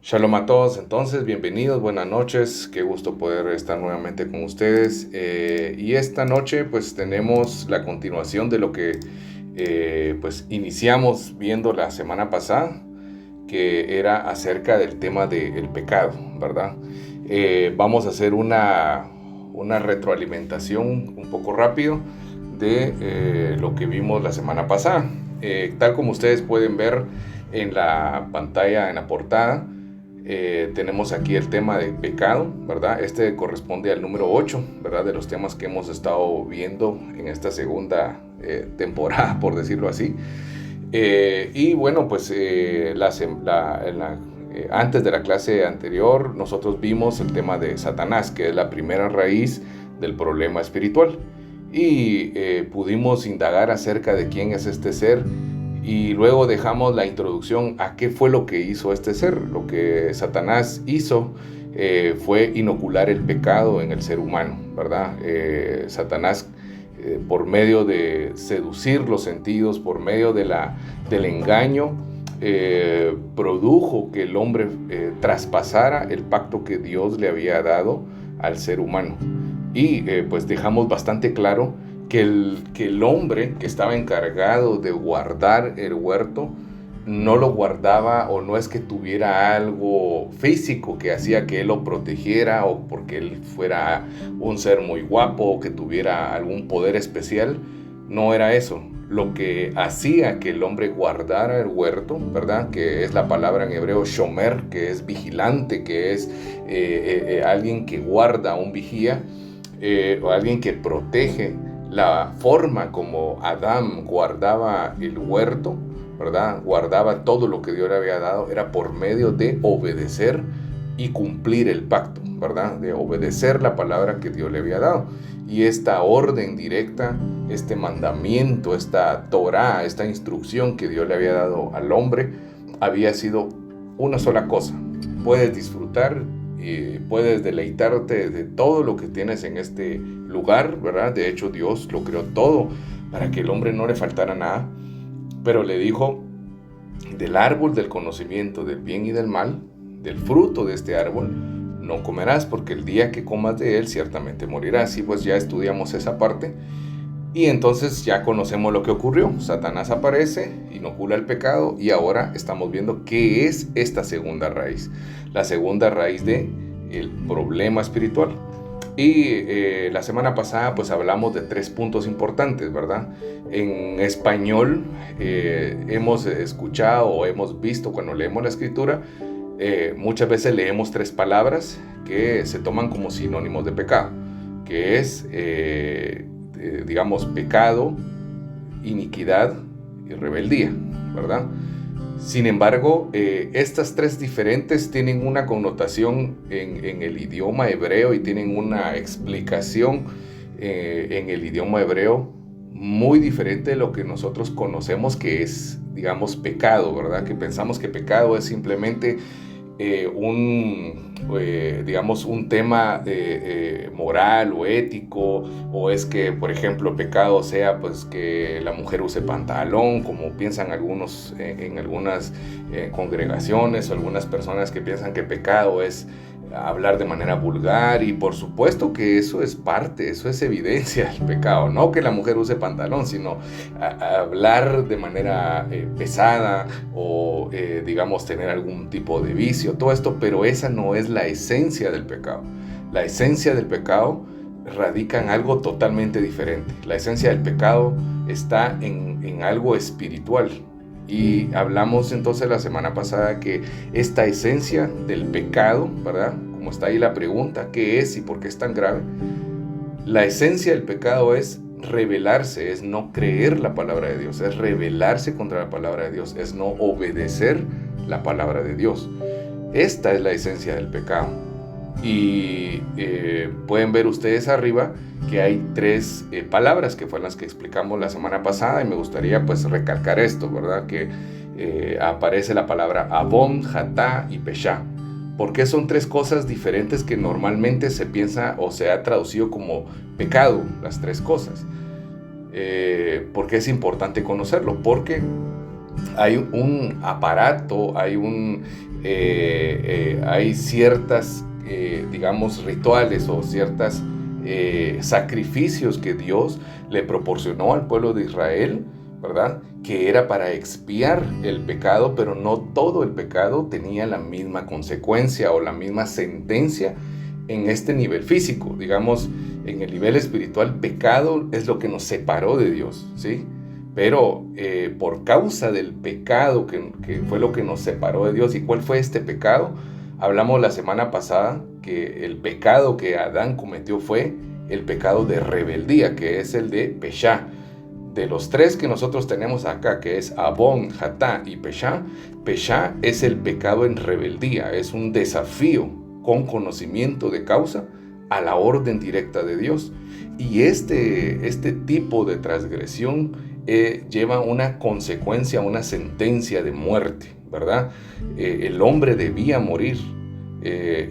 Shalom a todos, entonces, bienvenidos, buenas noches, qué gusto poder estar nuevamente con ustedes. Y esta noche pues tenemos la continuación de lo que pues iniciamos viendo la semana pasada, que era acerca del tema del pecado, ¿verdad? Vamos a hacer una retroalimentación un poco rápido de lo que vimos la semana pasada. Tal como ustedes pueden ver en la pantalla, en la portada, tenemos aquí el tema de pecado, ¿verdad? Este corresponde al número 8, ¿verdad? De los temas que hemos estado viendo en esta segunda temporada, por decirlo así. Y bueno, pues antes de la clase anterior, nosotros vimos el tema de Satanás, que es la primera raíz del problema espiritual. Y pudimos indagar acerca de quién es este ser. Y luego dejamos la introducción a qué fue lo que hizo este ser. Lo que Satanás hizo fue inocular el pecado en el ser humano, ¿verdad? Satanás, por medio de seducir los sentidos, por medio del engaño, produjo que el hombre traspasara el pacto que Dios le había dado al ser humano. Y pues dejamos bastante claro que el hombre que estaba encargado de guardar el huerto no lo guardaba, o no es que tuviera algo físico que hacía que él lo protegiera, o porque él fuera un ser muy guapo o que tuviera algún poder especial. No era eso. Lo que hacía que el hombre guardara el huerto, ¿verdad? Que es la palabra en hebreo shomer, que es vigilante, que es alguien que guarda, un vigía, o alguien que protege. La forma como Adán guardaba el huerto, ¿verdad? Guardaba todo lo que Dios le había dado, era por medio de obedecer y cumplir el pacto, ¿verdad? De obedecer la palabra que Dios le había dado. Y esta orden directa, este mandamiento, esta Torá, esta instrucción que Dios le había dado al hombre, había sido una sola cosa: puedes disfrutar y puedes deleitarte de todo lo que tienes en este lugar, ¿verdad? De hecho, Dios lo creó todo para que el hombre no le faltara nada, pero le dijo: del árbol del conocimiento del bien y del mal, del fruto de este árbol, no comerás, porque el día que comas de él ciertamente morirás. Y pues ya estudiamos esa parte. Y entonces ya conocemos lo que ocurrió. Satanás aparece, inocula el pecado, y ahora estamos viendo qué es esta segunda raíz. La segunda raíz del problema espiritual. Y la semana pasada pues hablamos de 3 puntos importantes, ¿verdad? En español hemos escuchado o hemos visto, cuando leemos la escritura, muchas veces leemos 3 palabras que se toman como sinónimos de pecado, que es digamos, pecado, iniquidad y rebeldía, ¿verdad? Sin embargo, estas 3 diferentes tienen una connotación en el idioma hebreo, y tienen una explicación en el idioma hebreo muy diferente de lo que nosotros conocemos que es, digamos, pecado, ¿verdad? Que pensamos que pecado es simplemente digamos, un tema moral o ético, o es que, por ejemplo, pecado sea pues que la mujer use pantalón, como piensan algunos en algunas congregaciones, o algunas personas que piensan que pecado es hablar de manera vulgar. Y por supuesto que eso es parte, eso es evidencia del pecado, no que la mujer use pantalón, sino hablar de manera pesada, o digamos tener algún tipo de vicio, todo esto. Pero esa no es la esencia del pecado. La esencia del pecado radica en algo totalmente diferente. La esencia del pecado está en algo espiritual. Y hablamos entonces la semana pasada que esta esencia del pecado, ¿verdad? Como está ahí la pregunta, ¿qué es y por qué es tan grave? La esencia del pecado es rebelarse, es no creer la palabra de Dios, es rebelarse contra la palabra de Dios, es no obedecer la palabra de Dios. Esta es la esencia del pecado. Y pueden ver ustedes arriba que hay 3 palabras que fueron las que explicamos la semana pasada, y me gustaría pues recalcar esto, ¿verdad? Que aparece la palabra Avon, Hatá y Peshá. ¿Por qué son 3 cosas diferentes que normalmente se piensa o se ha traducido como pecado, las 3 cosas? ¿Por qué es importante conocerlo? Porque hay un aparato, hay un hay ciertas, digamos, rituales o ciertas sacrificios que Dios le proporcionó al pueblo de Israel, ¿verdad? Que era para expiar el pecado, pero no todo el pecado tenía la misma consecuencia o la misma sentencia en este nivel físico. Digamos, en el nivel espiritual, pecado es lo que nos separó de Dios, ¿sí? Pero por causa del pecado que fue lo que nos separó de Dios. ¿Y cuál fue este pecado? Hablamos la semana pasada que el pecado que Adán cometió fue el pecado de rebeldía, que es el de Peshá. De los tres que nosotros tenemos acá, que es Abón, Hatá y Peshá, Peshá es el pecado en rebeldía, es un desafío con conocimiento de causa a la orden directa de Dios. Y este tipo de transgresión lleva una consecuencia, una sentencia de muerte, ¿verdad? El hombre debía morir.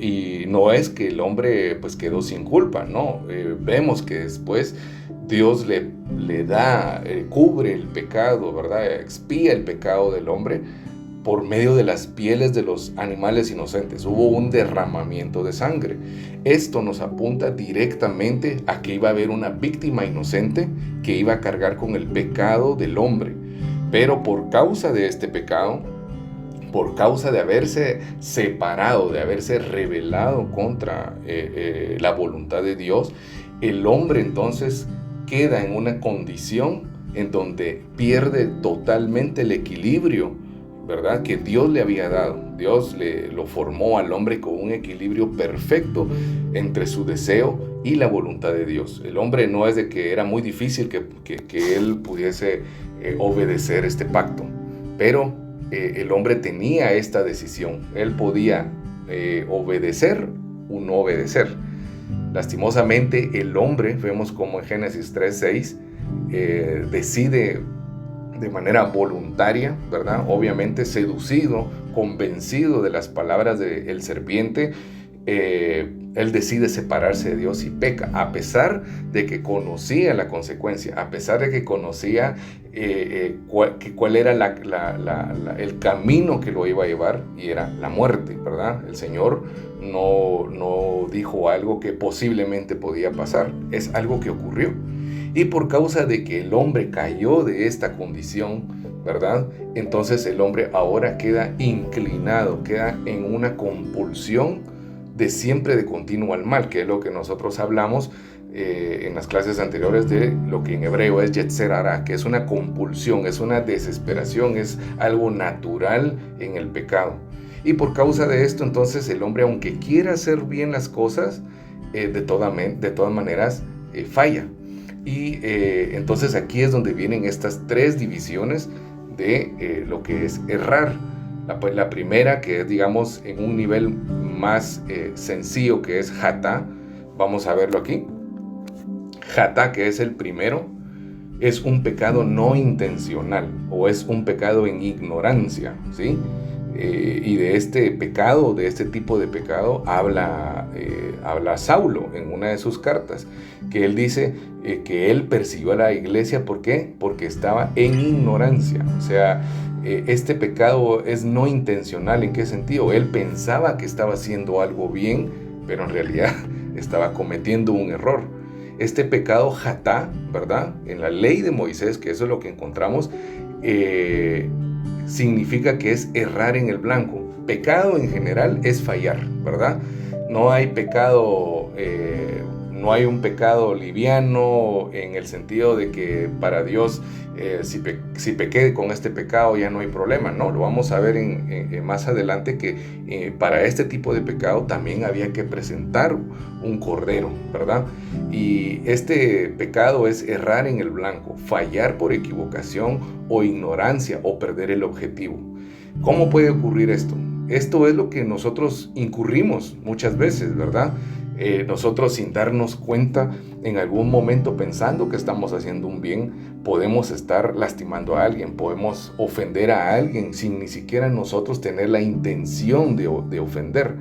Y no es que el hombre pues quedó sin culpa, no. Vemos que después Dios le da, cubre el pecado, ¿verdad? Expía el pecado del hombre por medio de las pieles de los animales inocentes. Hubo un derramamiento de sangre. Esto nos apunta directamente a que iba a haber una víctima inocente que iba a cargar con el pecado del hombre. Pero por causa de este pecado, por causa de haberse separado, de haberse rebelado contra la voluntad de Dios, el hombre entonces queda en una condición en donde pierde totalmente el equilibrio, ¿verdad? Que Dios le había dado. Dios lo formó al hombre con un equilibrio perfecto entre su deseo y la voluntad de Dios. El hombre no es de que era muy difícil que él pudiese obedecer este pacto, pero el hombre tenía esta decisión. Él podía obedecer o no obedecer. Lastimosamente, el hombre, vemos como en Génesis 3:6, decide de manera voluntaria, ¿verdad? Obviamente seducido, convencido de las palabras del serpiente, él decide separarse de Dios y peca, a pesar de que conocía la consecuencia, a pesar de que conocía cuál era el camino que lo iba a llevar, y era la muerte, ¿verdad? El Señor no dijo algo que posiblemente podía pasar, es algo que ocurrió. Y por causa de que el hombre cayó de esta condición, ¿verdad? Entonces el hombre ahora queda inclinado, queda en una compulsión de siempre de continuo al mal, que es lo que nosotros hablamos en las clases anteriores de lo que en hebreo es Yetzer Hara, que es una compulsión, es una desesperación, es algo natural en el pecado. Y por causa de esto, entonces el hombre, aunque quiera hacer bien las cosas, de todas maneras falla. Y entonces aquí es donde vienen estas tres divisiones de lo que es errar. La primera, que es, digamos, en un nivel más sencillo, que es Hatá. Vamos a verlo aquí. Hatá, que es el primero, es un pecado no intencional o es un pecado en ignorancia, ¿sí? Y de este pecado, de este tipo de pecado, habla Saulo en una de sus cartas, que él dice que él persiguió a la iglesia. ¿Por qué? Porque estaba en ignorancia. O sea, este pecado es no intencional. ¿En qué sentido? Él pensaba que estaba haciendo algo bien, pero en realidad estaba cometiendo un error. Este pecado Hatá, ¿verdad? En la ley de Moisés, que eso es lo que encontramos, significa que es errar en el blanco. Pecado en general es fallar, ¿verdad? No hay pecado, no hay un pecado liviano en el sentido de que para Dios, si pequé con este pecado ya no hay problema. No, lo vamos a ver más adelante, que para este tipo de pecado también había que presentar un cordero, ¿verdad? Y este pecado es errar en el blanco, fallar por equivocación o ignorancia o perder el objetivo. ¿Cómo puede ocurrir esto? Esto es lo que nosotros incurrimos muchas veces, ¿verdad? Nosotros, sin darnos cuenta, en algún momento, pensando que estamos haciendo un bien, podemos estar lastimando a alguien, podemos ofender a alguien sin ni siquiera nosotros tener la intención de ofender.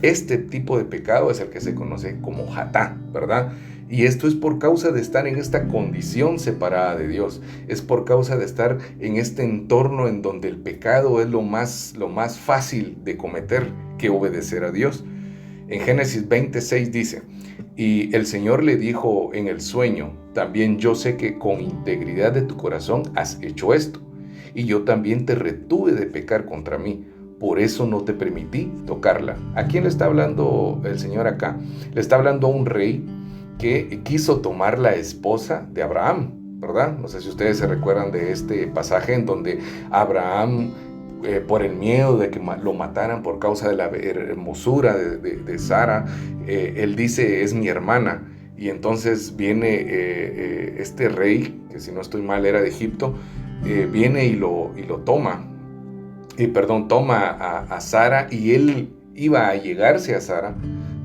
Este tipo de pecado es el que se conoce como Hatá, ¿verdad? Y esto es por causa de estar en esta condición separada de Dios. Es por causa de estar en este entorno en donde el pecado es lo más fácil de cometer que obedecer a Dios. En Génesis 26 dice: y el Señor le dijo en el sueño: también yo sé que con integridad de tu corazón has hecho esto, y yo también te retuve de pecar contra mí. Por eso no te permití tocarla. ¿A quién le está hablando el Señor acá? Le está hablando a un rey que quiso tomar la esposa de Abraham, ¿verdad? No sé si ustedes se recuerdan de este pasaje en donde Abraham, por el miedo de que lo mataran por causa de la hermosura de Sara, él dice: es mi hermana. Y entonces viene este rey, que si no estoy mal era de Egipto, viene y lo toma. Toma a Sara, y él iba a llegarse a Sara,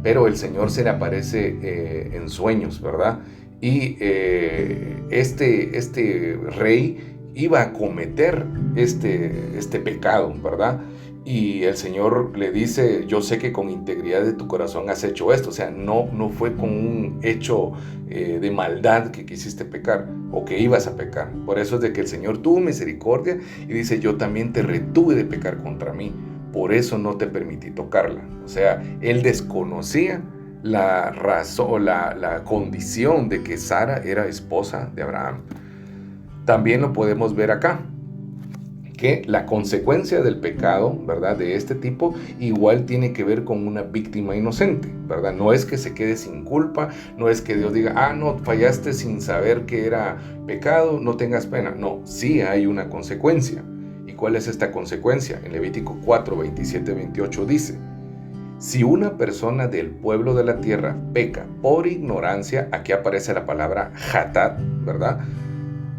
pero el Señor se le aparece en sueños, ¿verdad? Y este rey iba a cometer este pecado, ¿verdad? Y el Señor le dice: yo sé que con integridad de tu corazón has hecho esto. O sea, no fue con un hecho de maldad que quisiste pecar o que ibas a pecar. Por eso es de que el Señor tuvo misericordia y dice: yo también te retuve de pecar contra mí. Por eso no te permití tocarla. O sea, él desconocía la razón, la condición de que Sara era esposa de Abraham. También lo podemos ver acá, que la consecuencia del pecado, ¿verdad?, de este tipo, igual tiene que ver con una víctima inocente, ¿verdad? No es que se quede sin culpa, no es que Dios diga: no, fallaste sin saber que era pecado, no tengas pena. No, sí hay una consecuencia. ¿Y cuál es esta consecuencia? En Levítico 4, 27, 28 dice: si una persona del pueblo de la tierra peca por ignorancia, aquí aparece la palabra hatat, ¿verdad?,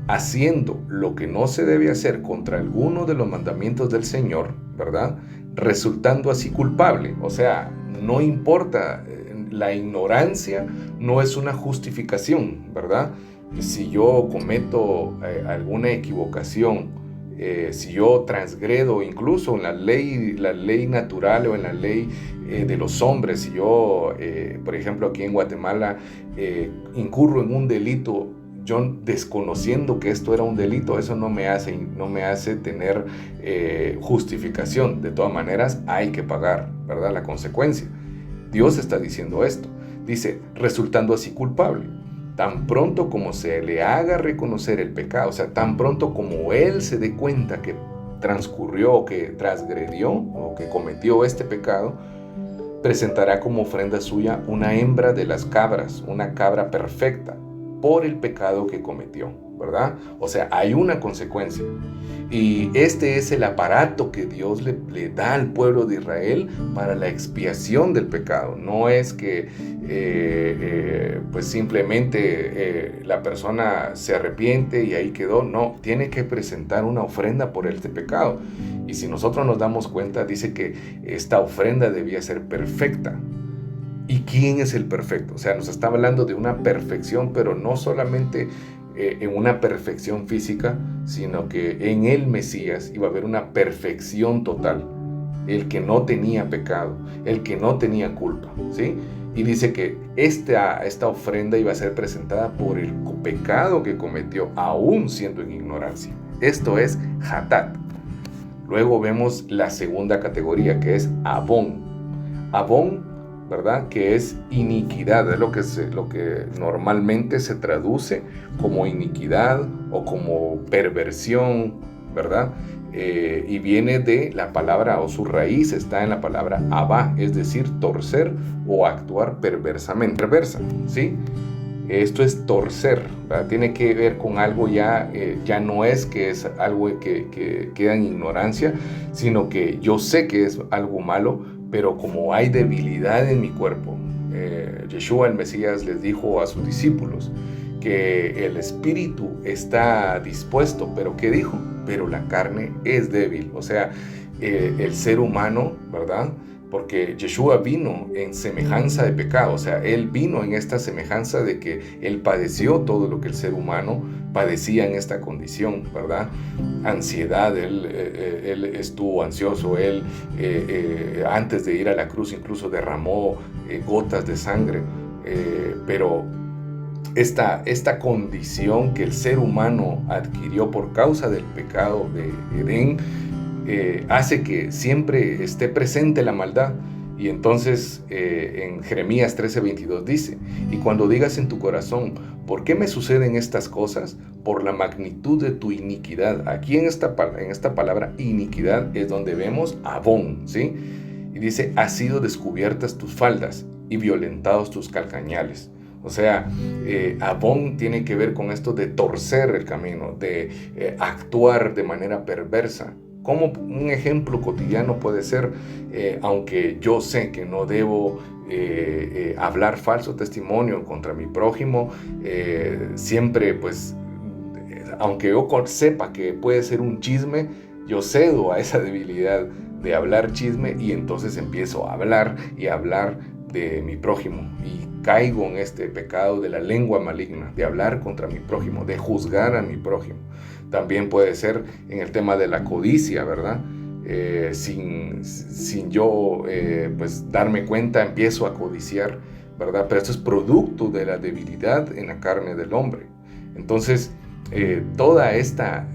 haciendo lo que no se debe hacer contra alguno de los mandamientos del Señor, ¿verdad?, resultando así culpable. O sea, no importa, la ignorancia no es una justificación, ¿verdad? Si yo cometo alguna equivocación, si yo transgredo incluso en la ley natural o en la ley de los hombres, si yo, por ejemplo, aquí en Guatemala, incurro en un delito, yo desconociendo que esto era un delito, eso no me hace tener justificación. De todas maneras, hay que pagar, ¿verdad?, la consecuencia. Dios está diciendo esto. Dice: resultando así culpable. Tan pronto como se le haga reconocer el pecado, o sea, tan pronto como él se dé cuenta que transcurrió, que transgredió o que cometió este pecado, presentará como ofrenda suya una hembra de las cabras, una cabra perfecta, por el pecado que cometió, ¿verdad? O sea, hay una consecuencia. Y este es el aparato que Dios le da al pueblo de Israel para la expiación del pecado. No es que pues simplemente la persona se arrepiente y ahí quedó. No, tiene que presentar una ofrenda por este pecado. Y si nosotros nos damos cuenta, dice que esta ofrenda debía ser perfecta. ¿Y quién es el perfecto? O sea, nos está hablando de una perfección, pero no solamente en una perfección física, sino que en el Mesías iba a haber una perfección total. El que no tenía pecado, el que no tenía culpa, ¿sí? Y dice que esta ofrenda iba a ser presentada por el pecado que cometió, aún siendo en ignorancia. Esto es hatat. Luego vemos la segunda categoría, que es abón. Abón, ¿verdad?, que es iniquidad, es lo que normalmente se traduce como iniquidad o como perversión, ¿verdad? Y viene de la palabra, o su raíz está en la palabra abá, es decir, torcer o actuar perversamente. Perversa, ¿sí? Esto es torcer, ¿verdad? Tiene que ver con algo ya no es que es algo que queda en ignorancia, sino que yo sé que es algo malo, pero como hay debilidad en mi cuerpo, Yeshua el Mesías les dijo a sus discípulos que el espíritu está dispuesto, pero ¿qué dijo? Pero la carne es débil. O sea, el ser humano, ¿verdad?, porque Yeshua vino en semejanza de pecado, o sea, él vino en esta semejanza de que él padeció todo lo que el ser humano padecía en esta condición, ¿verdad? Ansiedad, él estuvo ansioso, él antes de ir a la cruz incluso derramó gotas de sangre, pero esta condición que el ser humano adquirió por causa del pecado de Edén, hace que siempre esté presente la maldad. Y entonces en Jeremías 13:22 dice: y cuando digas en tu corazón, ¿por qué me suceden estas cosas? Por la magnitud de tu iniquidad. Aquí en esta palabra iniquidad es donde vemos abón, ¿sí? Y dice: has sido descubiertas tus faldas y violentados tus calcañales. O sea, abón tiene que ver con esto de torcer el camino, de actuar de manera perversa. Como un ejemplo cotidiano puede ser, aunque yo sé que no debo hablar falso testimonio contra mi prójimo, siempre pues, aunque yo sepa que puede ser un chisme, yo cedo a esa debilidad de hablar chisme y entonces empiezo a hablar y a hablar de mi prójimo y caigo en este pecado de la lengua maligna, de hablar contra mi prójimo, de juzgar a mi prójimo. También puede ser en el tema de la codicia, ¿verdad? Sin yo pues darme cuenta, empiezo a codiciar, ¿verdad? Pero esto es producto de la debilidad en la carne del hombre. Entonces, toda esta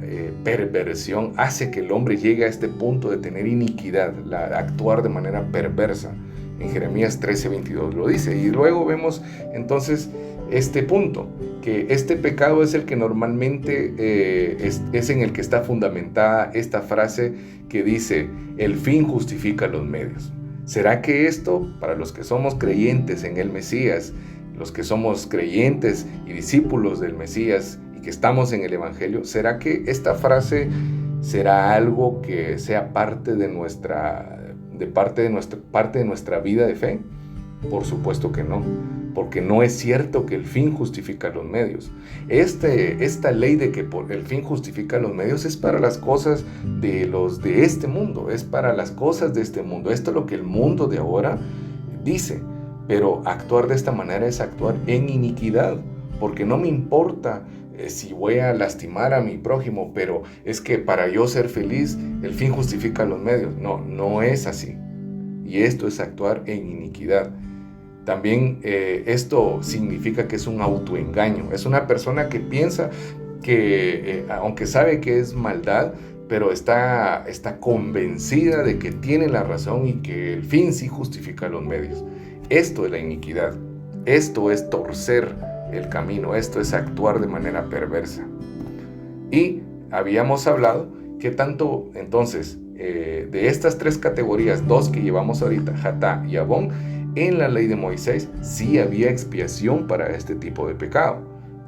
perversión hace que el hombre llegue a este punto de tener iniquidad, actuar de manera perversa. En Jeremías 13:22 lo dice. Y luego vemos entonces este punto, que este pecado es el que normalmente es en el que está fundamentada esta frase que dice: el fin justifica los medios. ¿Será que esto, para los que somos creyentes en el Mesías, los que somos creyentes y discípulos del Mesías y que estamos en el Evangelio, será que esta frase será algo que sea parte de nuestra vida de fe? Por supuesto que no, porque no es cierto que el fin justifica los medios. Esta ley de que el fin justifica los medios es para las cosas de este mundo, es para las cosas de este mundo. Esto es lo que el mundo de ahora dice, pero actuar de esta manera es actuar en iniquidad, porque no me importa si voy a lastimar a mi prójimo, pero es que para yo ser feliz, el fin justifica los medios. No, no es así. Y esto es actuar en iniquidad. También esto significa que es un autoengaño. Es una persona que piensa que, aunque sabe que es maldad, pero está convencida de que tiene la razón y que el fin sí justifica los medios. Esto es la iniquidad. Esto es torcer el camino. Esto es actuar de manera perversa. Y habíamos hablado que tanto entonces de estas tres categorías, dos que llevamos ahorita, Hatá y Abón, en la ley de Moisés sí había expiación para este tipo de pecado.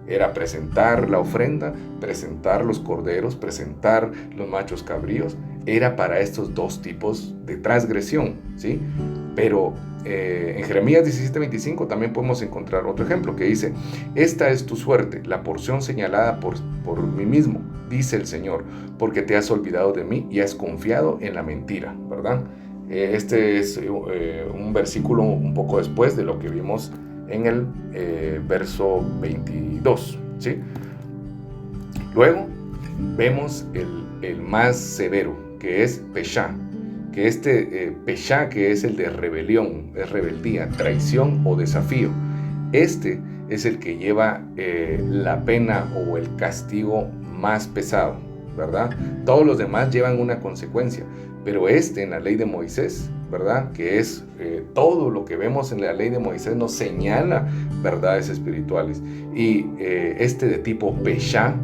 Era presentar la ofrenda, presentar los corderos, presentar los machos cabríos. Era para estos dos tipos de transgresión, ¿sí? Pero en Jeremías 17:25 también podemos encontrar otro ejemplo que dice: esta es tu suerte, la porción señalada por mí mismo, dice el Señor, porque te has olvidado de mí y has confiado en la mentira, ¿verdad? Este es un versículo un poco después de lo que vimos en el verso 22, ¿sí? Luego vemos el más severo, que es Peshá, que Peshá, que es el de rebelión, es rebeldía, traición o desafío. Este es el que lleva la pena o el castigo más pesado, ¿verdad? Todos los demás llevan una consecuencia, pero en la ley de Moisés, ¿verdad? Que es todo lo que vemos en la ley de Moisés nos señala verdades espirituales. Y de tipo Peshá,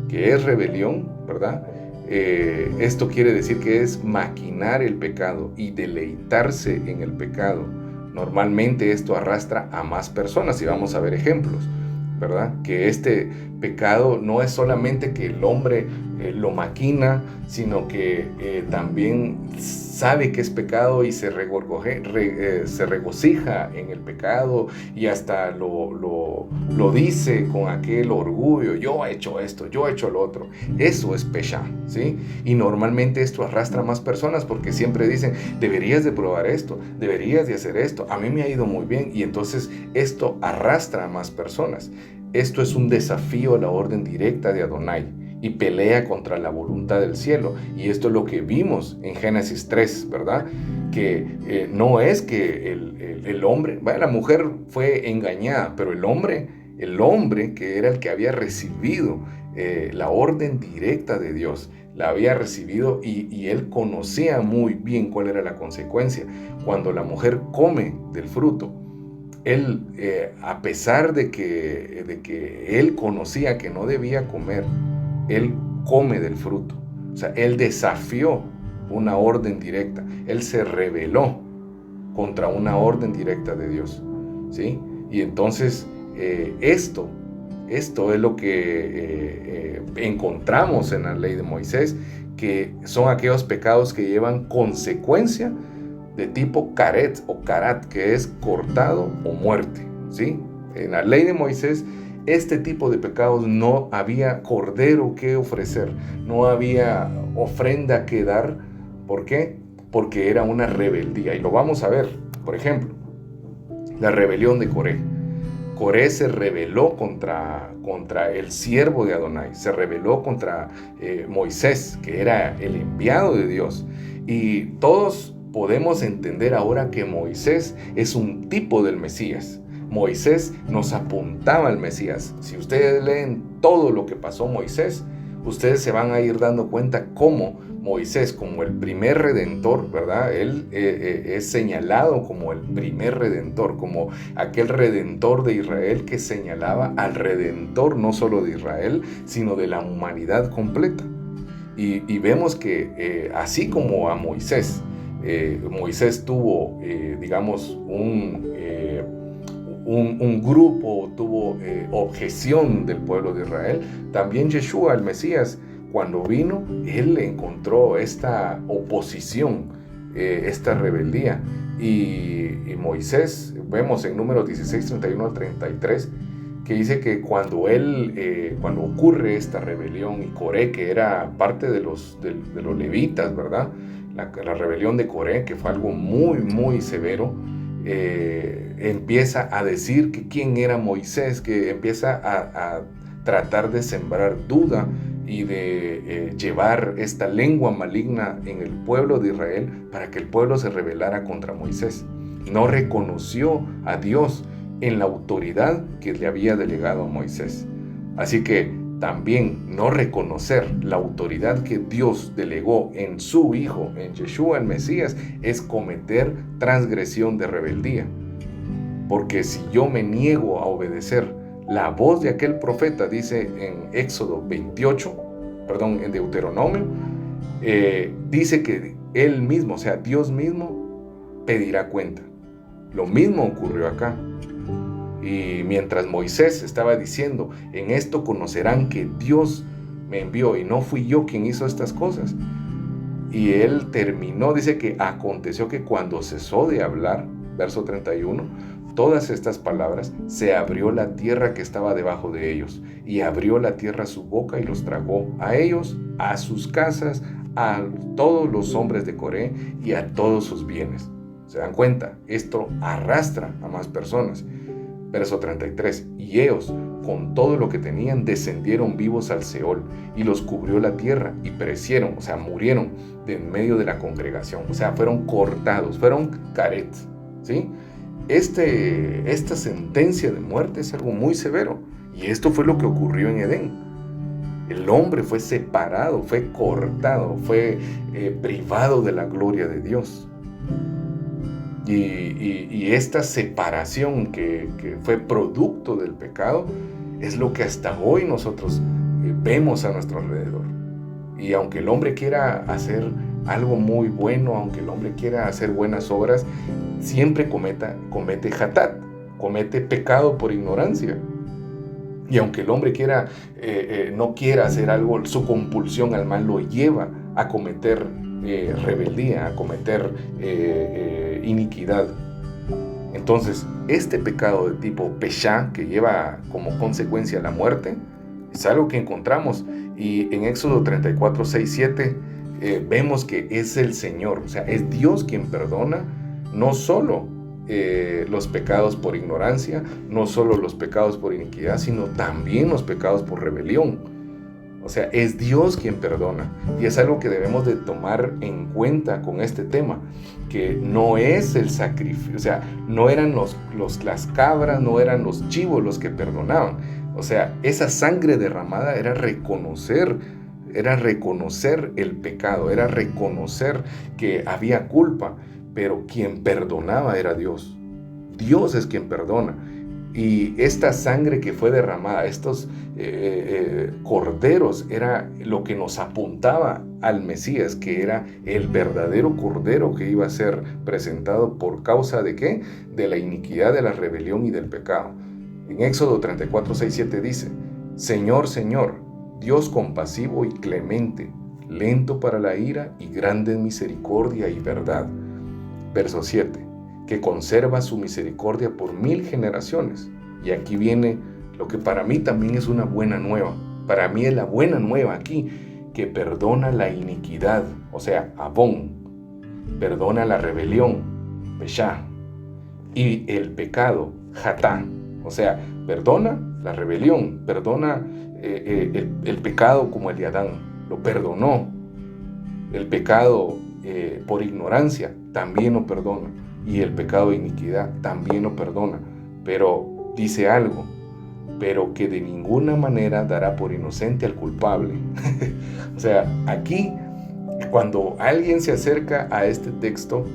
que es rebelión, ¿verdad? Esto quiere decir que es maquinar el pecado y deleitarse en el pecado. Normalmente esto arrastra a más personas y vamos a ver ejemplos, ¿verdad? Que este pecado no es solamente que el hombre lo maquina, sino que también sabe que es pecado y se regocija en el pecado y hasta lo dice con aquel orgullo: yo he hecho esto, yo he hecho lo otro. Eso es peshá, ¿sí? Y normalmente esto arrastra a más personas porque siempre dicen: deberías de probar esto, deberías de hacer esto, a mí me ha ido muy bien, y entonces esto arrastra a más personas. Esto es un desafío a la orden directa de Adonai y pelea contra la voluntad del cielo. Y esto es lo que vimos en Génesis 3, ¿verdad? Que no es que el hombre, bueno, la mujer fue engañada, pero el hombre El hombre que era el que había recibido la orden directa de Dios, la había recibido y él conocía muy bien cuál era la consecuencia. Cuando la mujer come del fruto, él, a pesar de que él conocía que no debía comer, él come del fruto. O sea, él desafió una orden directa. Él se rebeló contra una orden directa de Dios, ¿sí? Y entonces esto es lo que encontramos en la ley de Moisés, que son aquellos pecados que llevan consecuencia de tipo caret o carat, que es cortado o muerte, ¿sí? En la ley de Moisés, este tipo de pecados no había cordero que ofrecer, no había ofrenda que dar. ¿Por qué? Porque era una rebeldía. Y lo vamos a ver. Por ejemplo, la rebelión de Coré. Coré se rebeló contra el siervo de Adonai, se rebeló contra Moisés, que era el enviado de Dios. Y todos podemos entender ahora que Moisés es un tipo del Mesías. Moisés nos apuntaba al Mesías. Si ustedes leen todo lo que pasó Moisés, ustedes se van a ir dando cuenta cómo Moisés, como el primer redentor, ¿verdad? Él es señalado como el primer redentor, como aquel redentor de Israel que señalaba al redentor no solo de Israel, sino de la humanidad completa. Y vemos que así como a Moisés, Moisés tuvo, digamos, un grupo, tuvo objeción del pueblo de Israel, también Yeshua, el Mesías, cuando vino, él encontró esta oposición, esta rebeldía. Y Moisés, vemos en Números 16, 31 al 33, que dice que cuando ocurre esta rebelión, y Coré, que era parte de los levitas, ¿verdad? La rebelión de Coré, que fue algo muy, muy severo, empieza a decir que quién era Moisés, que empieza a tratar de sembrar duda y de llevar esta lengua maligna en el pueblo de Israel para que el pueblo se rebelara contra Moisés. No reconoció a Dios en la autoridad que le había delegado a Moisés. Así que también no reconocer la autoridad que Dios delegó en su Hijo, en Yeshua el Mesías, es cometer transgresión de rebeldía. Porque si yo me niego a obedecer la voz de aquel profeta, dice en Éxodo 28, perdón, en Deuteronomio, dice que él mismo, o sea, Dios mismo, pedirá cuenta. Lo mismo ocurrió acá. Y mientras Moisés estaba diciendo, en esto conocerán que Dios me envió y no fui yo quien hizo estas cosas. Y él terminó, dice que aconteció que cuando cesó de hablar, verso 31, todas estas palabras, se abrió la tierra que estaba debajo de ellos, y abrió la tierra su boca y los tragó, a ellos, a sus casas, a todos los hombres de Coré y a todos sus bienes. ¿Se dan cuenta? Esto arrastra a más personas. Verso 33, y ellos, con todo lo que tenían, descendieron vivos al Seol, y los cubrió la tierra, y perecieron, o sea, murieron de en medio de la congregación, o sea, fueron cortados, fueron caret, ¿sí? Esta sentencia de muerte es algo muy severo, y esto fue lo que ocurrió en Edén. El hombre fue separado, fue cortado, fue privado de la gloria de Dios. Y esta separación que fue producto del pecado es lo que hasta hoy nosotros vemos a nuestro alrededor. Y aunque el hombre quiera hacer algo muy bueno, aunque el hombre quiera hacer buenas obras, siempre comete hatat, comete pecado por ignorancia. Y aunque el hombre no quiera hacer algo, su compulsión al mal lo lleva a cometer rebeldía, a cometer iniquidad. Entonces, este pecado de tipo peshá, que lleva como consecuencia la muerte, es algo que encontramos. Y en Éxodo 34, 6, 7, vemos que es el Señor, o sea, es Dios quien perdona no solo los pecados por ignorancia, no solo los pecados por iniquidad, sino también los pecados por rebelión. O sea, es Dios quien perdona. Y es algo que debemos de tomar en cuenta con este tema, que no es el sacrificio, o sea, no eran las cabras, no eran los chivos los que perdonaban. O sea, esa sangre derramada era reconocer el pecado, era reconocer que había culpa, pero quien perdonaba era Dios. Dios es quien perdona. Y esta sangre que fue derramada, estos corderos, era lo que nos apuntaba al Mesías, que era el verdadero cordero que iba a ser presentado por causa de ¿qué? De la iniquidad, de la rebelión y del pecado. En Éxodo 34, 6, 7 dice: Señor, Señor, Dios compasivo y clemente, lento para la ira y grande en misericordia y verdad. Verso 7. Que conserva su misericordia por 1000 generaciones. Y aquí viene lo que para mí también es una buena nueva. Para mí es la buena nueva aquí, que perdona la iniquidad, o sea, abón, perdona la rebelión, peshá, y el pecado, jatá, o sea, perdona la rebelión, perdona el pecado como el de Adán, lo perdonó. El pecado por ignorancia también lo perdona. Y el pecado de iniquidad también lo perdona. Pero dice algo: pero que de ninguna manera dará por inocente al culpable. O sea, aquí, cuando alguien se acerca a este texto,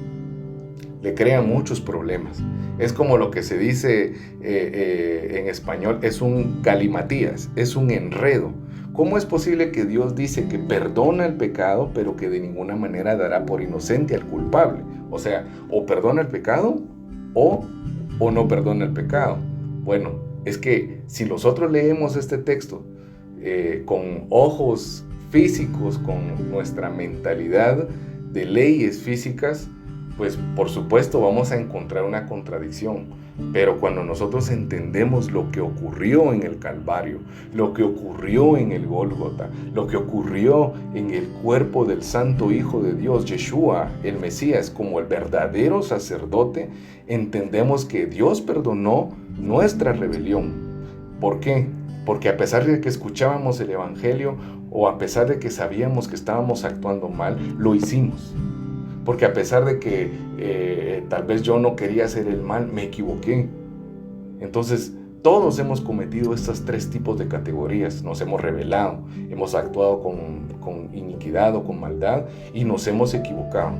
le crea muchos problemas. Es como lo que se dice en español, es un galimatías, es un enredo. ¿Cómo es posible que Dios dice que perdona el pecado, pero que de ninguna manera dará por inocente al culpable? O sea, o perdona el pecado o no perdona el pecado. Bueno, es que si nosotros leemos este texto con ojos físicos, con nuestra mentalidad de leyes físicas, pues por supuesto vamos a encontrar una contradicción. Pero cuando nosotros entendemos lo que ocurrió en el Calvario, lo que ocurrió en el Gólgota, lo que ocurrió en el cuerpo del Santo Hijo de Dios, Yeshua, el Mesías, como el verdadero sacerdote, entendemos que Dios perdonó nuestra rebelión. ¿Por qué? Porque a pesar de que escuchábamos el Evangelio, o a pesar de que sabíamos que estábamos actuando mal, lo hicimos. Porque a pesar de que tal vez yo no quería hacer el mal, me equivoqué. Entonces, todos hemos cometido estos 3 tipos de categorías. Nos hemos rebelado, hemos actuado con iniquidad o con maldad y nos hemos equivocado.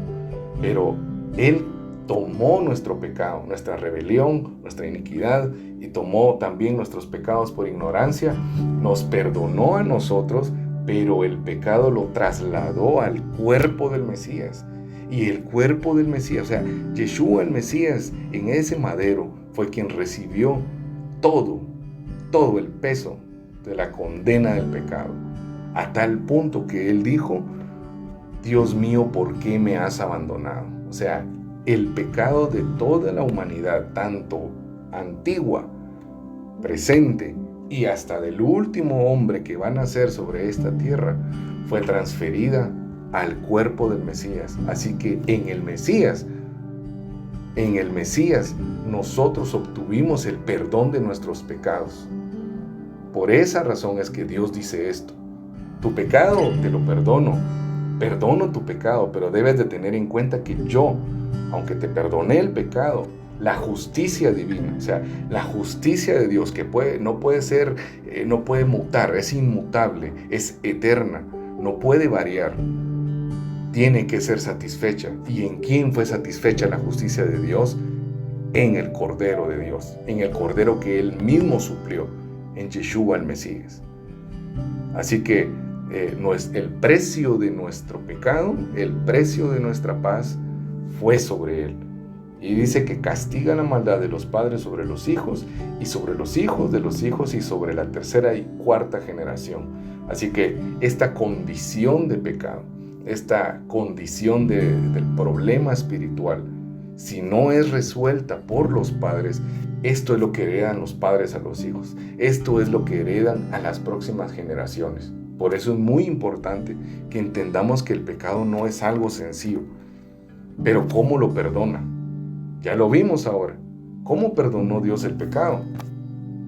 Pero Él tomó nuestro pecado, nuestra rebelión, nuestra iniquidad, y tomó también nuestros pecados por ignorancia. Nos perdonó a nosotros, pero el pecado lo trasladó al cuerpo del Mesías. Y el cuerpo del Mesías, o sea, Yeshua el Mesías, en ese madero fue quien recibió todo el peso de la condena del pecado, a tal punto que Él dijo: Dios mío, ¿por qué me has abandonado? O sea, el pecado de toda la humanidad, tanto antigua, presente y hasta del último hombre que va a nacer sobre esta tierra, fue transferida al cuerpo del Mesías. Así que en el Mesías nosotros obtuvimos el perdón de nuestros pecados. Por esa razón es que Dios dice esto: tu pecado te lo perdono tu pecado, pero debes de tener en cuenta que yo, aunque te perdoné el pecado, la justicia divina, o sea, la justicia de Dios, que no puede mutar, es inmutable, es eterna, no puede variar, tiene que ser satisfecha. ¿Y en quién fue satisfecha la justicia de Dios? En el Cordero de Dios, en el Cordero que Él mismo suplió, en Yeshua el Mesías. Así que el precio de nuestro pecado, el precio de nuestra paz, fue sobre Él. Y dice que castiga la maldad de los padres sobre los hijos, y sobre los hijos de los hijos, y sobre la 3ª y 4ª generación. Así que esta condición de pecado, esta condición del problema espiritual, si no es resuelta por los padres, esto es lo que heredan los padres a los hijos. Esto es lo que heredan a las próximas generaciones. Por eso es muy importante que entendamos que el pecado no es algo sencillo. Pero ¿cómo lo perdona? Ya lo vimos ahora. ¿Cómo perdonó Dios el pecado?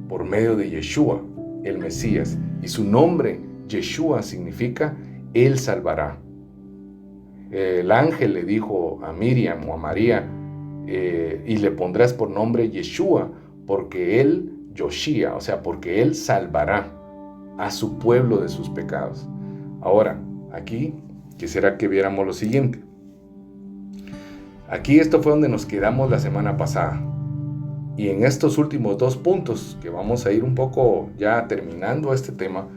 Por medio de Yeshua, el Mesías. Y su nombre Yeshua significa Él salvará. El ángel le dijo a Miriam o a María, y le pondrás por nombre Yeshua, porque Él, Yoshia, o sea, porque Él salvará a su pueblo de sus pecados. Ahora, aquí quisiera que viéramos lo siguiente. Aquí esto fue donde nos quedamos la semana pasada. Y en estos últimos 2 puntos, que vamos a ir un poco ya terminando este tema,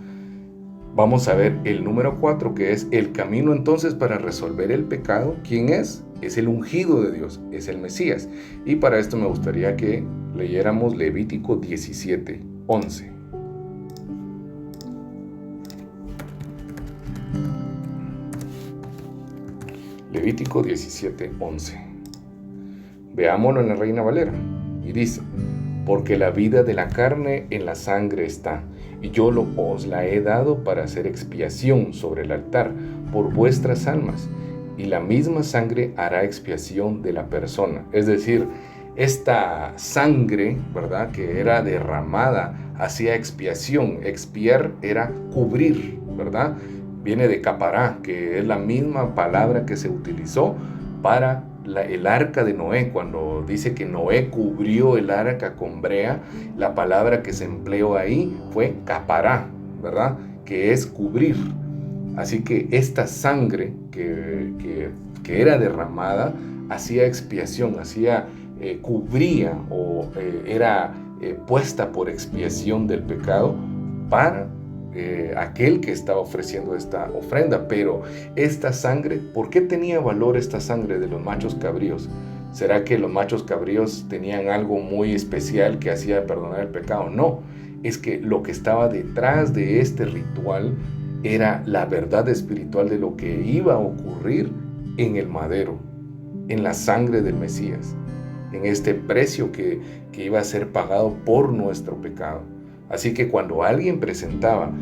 vamos a ver el número 4, que es el camino entonces para resolver el pecado. ¿Quién es? Es el ungido de Dios, es el Mesías. Y para esto me gustaría que leyéramos Levítico 17:11. Levítico 17:11. Veámoslo en la Reina Valera. Y dice: porque la vida de la carne en la sangre está, y yo os la he dado para hacer expiación sobre el altar por vuestras almas, y la misma sangre hará expiación de la persona. Es decir, esta sangre, ¿verdad?, que era derramada, hacía expiación. Expiar era cubrir, ¿verdad? Viene de capará, que es la misma palabra que se utilizó para el arca de Noé. Cuando dice que Noé cubrió el arca con brea, la palabra que se empleó ahí fue capará, ¿verdad?, que es cubrir. Así que esta sangre que era derramada hacía expiación, cubría o era puesta por expiación del pecado para aquel que estaba ofreciendo esta ofrenda. Pero esta sangre, ¿por qué tenía valor esta sangre de los machos cabríos? ¿Será que los machos cabríos tenían algo muy especial que hacía perdonar el pecado? No, es que lo que estaba detrás de este ritual era la verdad espiritual de lo que iba a ocurrir en el madero, en la sangre del Mesías, en este precio que iba a ser pagado por nuestro pecado. Así que cuando alguien presentaba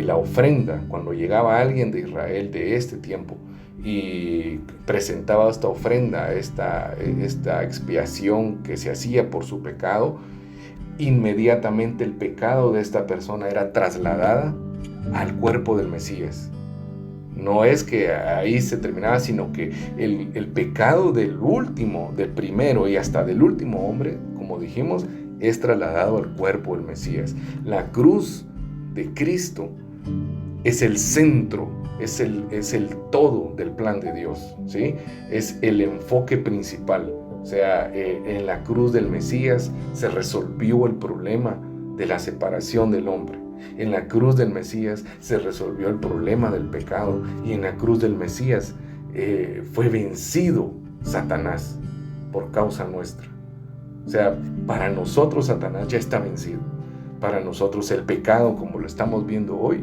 la ofrenda, cuando llegaba alguien de Israel de este tiempo y presentaba esta ofrenda, esta expiación que se hacía por su pecado, inmediatamente el pecado de esta persona era trasladada al cuerpo del Mesías. No es que ahí se terminaba, sino que el pecado del último, del primero y hasta del último hombre, como dijimos, es trasladado al cuerpo del Mesías. La cruz de Cristo es el centro, es el todo del plan de Dios, ¿sí? Es el enfoque principal. O sea, en la cruz del Mesías se resolvió el problema de la separación del hombre. En la cruz del Mesías se resolvió el problema del pecado, y en la cruz del Mesías fue vencido Satanás por causa nuestra. O sea, para nosotros Satanás ya está vencido. Para nosotros el pecado, como lo estamos viendo hoy,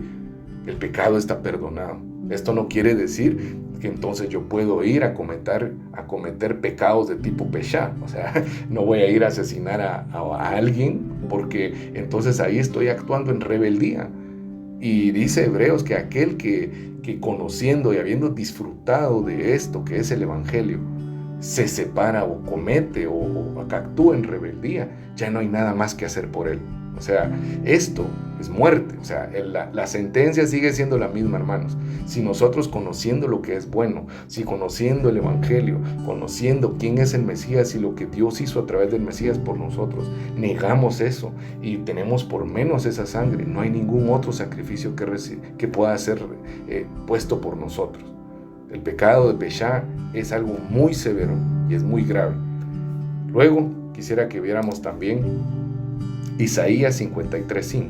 el pecado está perdonado. Esto no quiere decir que entonces yo puedo ir a cometer pecados de tipo peshá. O sea, no voy a ir a asesinar a alguien, porque entonces ahí estoy actuando en rebeldía. Y dice Hebreos que aquel que conociendo y habiendo disfrutado de esto que es el Evangelio, se separa o comete o actúa en rebeldía, ya no hay nada más que hacer por él. O sea, esto es muerte. O sea, la sentencia sigue siendo la misma, hermanos. Si nosotros, conociendo lo que es bueno, si conociendo el Evangelio, conociendo quién es el Mesías y lo que Dios hizo a través del Mesías por nosotros, negamos eso y tenemos por menos esa sangre, no hay ningún otro sacrificio que pueda ser puesto por nosotros. El pecado de Peshá es algo muy severo y es muy grave. Luego, quisiera que viéramos también Isaías 53:5.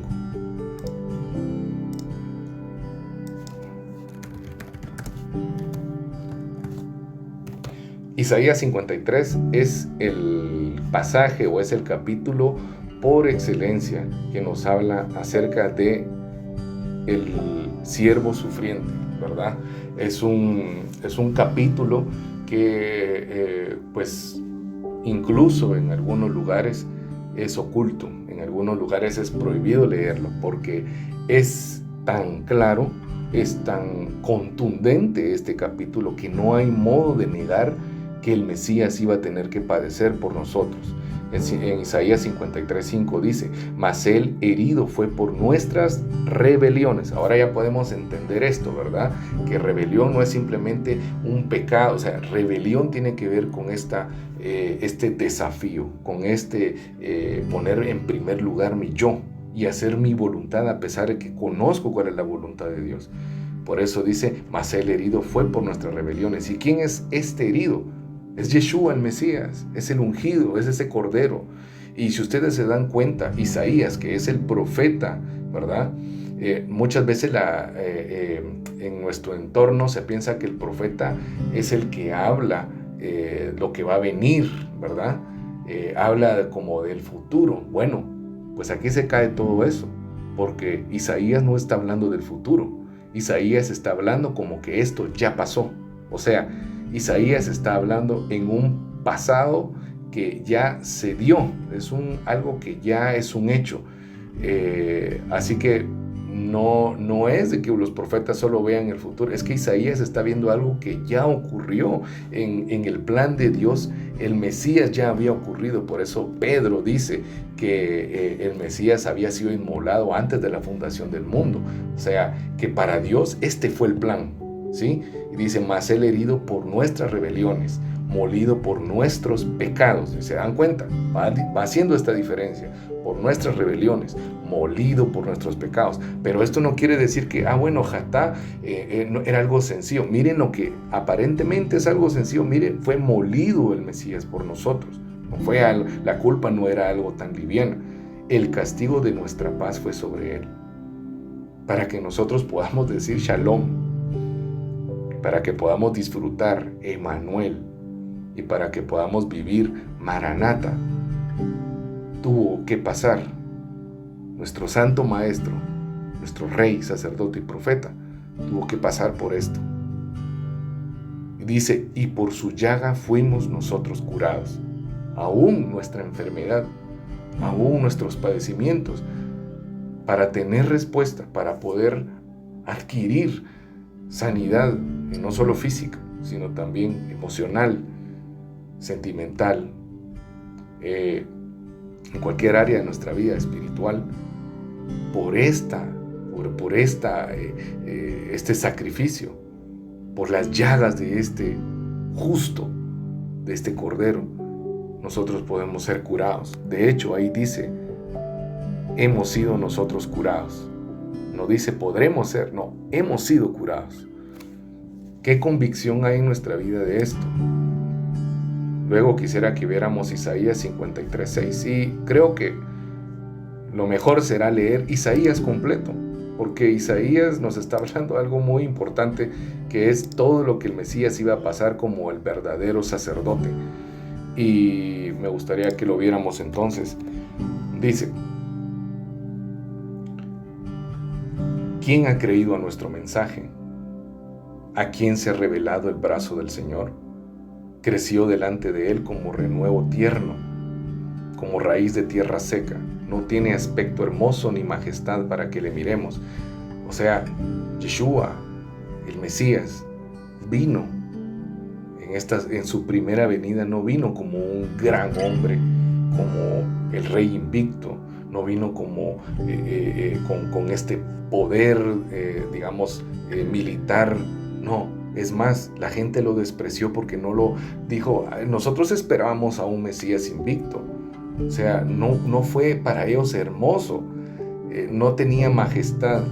Isaías 53 es el pasaje o es el capítulo por excelencia que nos habla acerca de el siervo sufriente, ¿verdad? Es un capítulo que pues incluso en algunos lugares es oculto, en algunos lugares es prohibido leerlo, porque es tan claro, es tan contundente este capítulo, que no hay modo de negar que el Mesías iba a tener que padecer por nosotros, En Isaías 53:5 dice, mas él herido fue por nuestras rebeliones. Ahora ya podemos entender esto, ¿verdad? Que rebelión no es simplemente un pecado, o sea, rebelión tiene que ver con este desafío, con poner en primer lugar mi yo y hacer mi voluntad a pesar de que conozco cuál es la voluntad de Dios. Por eso dice, mas el herido fue por nuestras rebeliones. ¿Y quién es este herido? Es Yeshua el Mesías, es el ungido, es ese cordero. Y si ustedes se dan cuenta, Isaías, que es el profeta, ¿verdad? Muchas veces en nuestro entorno se piensa que el profeta es el que habla lo que va a venir, ¿verdad? Habla como del futuro. Bueno, pues aquí se cae todo eso, porque Isaías no está hablando del futuro. Isaías está hablando como que esto ya pasó. O sea, Isaías está hablando en un pasado que ya se dio, es algo que ya es un hecho. Así que no es de que los profetas solo vean el futuro, es que Isaías está viendo algo que ya ocurrió en el plan de Dios. El Mesías ya había ocurrido, por eso Pedro dice que el Mesías había sido inmolado antes de la fundación del mundo. O sea, que para Dios este fue el plan, ¿sí? Y dice, mas él herido por nuestras rebeliones, molido por nuestros pecados. ¿Se dan cuenta? Va haciendo esta diferencia. Por nuestras rebeliones, molido por nuestros pecados. Pero esto no quiere decir que, jatá, era algo sencillo. Miren lo que aparentemente es algo sencillo. Miren, fue molido el Mesías por nosotros. La culpa no era algo tan liviana. El castigo de nuestra paz fue sobre él, para que nosotros podamos decir Shalom, para que podamos disfrutar Emanuel y para que podamos vivir Maranata. Tuvo que pasar nuestro santo maestro, nuestro rey, sacerdote y profeta, tuvo que pasar por esto. Y dice, y por su llaga fuimos nosotros curados. Aún nuestra enfermedad, aún nuestros padecimientos, para tener respuesta, para poder adquirir sanidad, no solo física, sino también emocional, sentimental, en cualquier área de nuestra vida espiritual, por este sacrificio, por las llagas de este justo, de este cordero, nosotros podemos ser curados. De hecho, ahí dice, hemos sido nosotros curados. No dice podremos ser, no, hemos sido curados. ¿Qué convicción hay en nuestra vida de esto? Luego quisiera que viéramos Isaías 53:6. Y creo que lo mejor será leer Isaías completo, porque Isaías nos está hablando de algo muy importante, que es todo lo que el Mesías iba a pasar como el verdadero sacerdote. Y me gustaría que lo viéramos entonces. Dice, ¿quién ha creído a nuestro mensaje? ¿A quién se ha revelado el brazo del Señor? Creció delante de él como renuevo tierno, como raíz de tierra seca. No tiene aspecto hermoso ni majestad para que le miremos. O sea, Yeshua, el Mesías, vino en su primera venida, no vino como un gran hombre, como el rey invicto, no vino como con este poder, militar. No. Es más, la gente lo despreció porque no lo dijo. Nosotros esperábamos a un Mesías invicto. O sea, no fue para ellos hermoso. No tenía majestad.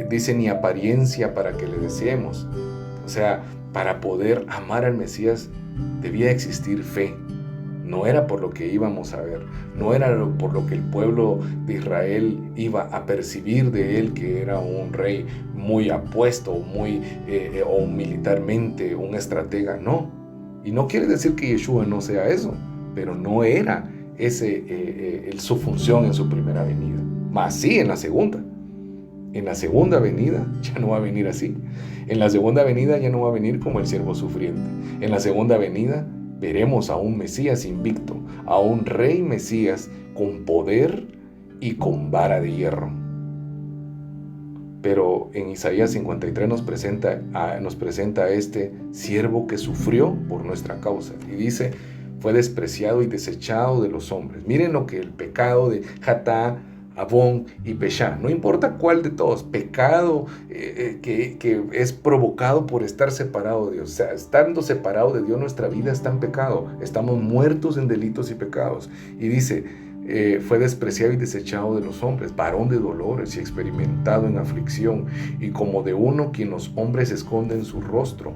Dice ni apariencia para que le deseemos. O sea, para poder amar al Mesías debía existir fe. No era por lo que íbamos a ver, no era por lo que el pueblo de Israel iba a percibir de él, que era un rey muy apuesto, o militarmente un estratega, no. Y no quiere decir que Yeshua no sea eso, pero no era su función en su primera venida. Más sí en la segunda. En la segunda venida ya no va a venir así. En la segunda venida ya no va a venir como el siervo sufriente. En la segunda venida veremos a un Mesías invicto, a un rey Mesías con poder y con vara de hierro. Pero en Isaías 53 nos presenta a este siervo que sufrió por nuestra causa. Y dice, fue despreciado y desechado de los hombres. Miren lo que el pecado de Hatá, Abón y Peshá, no importa cuál de todos, pecado que es provocado por estar separado de Dios. O sea, estando separado de Dios, nuestra vida está en pecado. Estamos muertos en delitos y pecados. Y dice, fue despreciado y desechado de los hombres, varón de dolores y experimentado en aflicción, y como de uno quien los hombres esconden su rostro,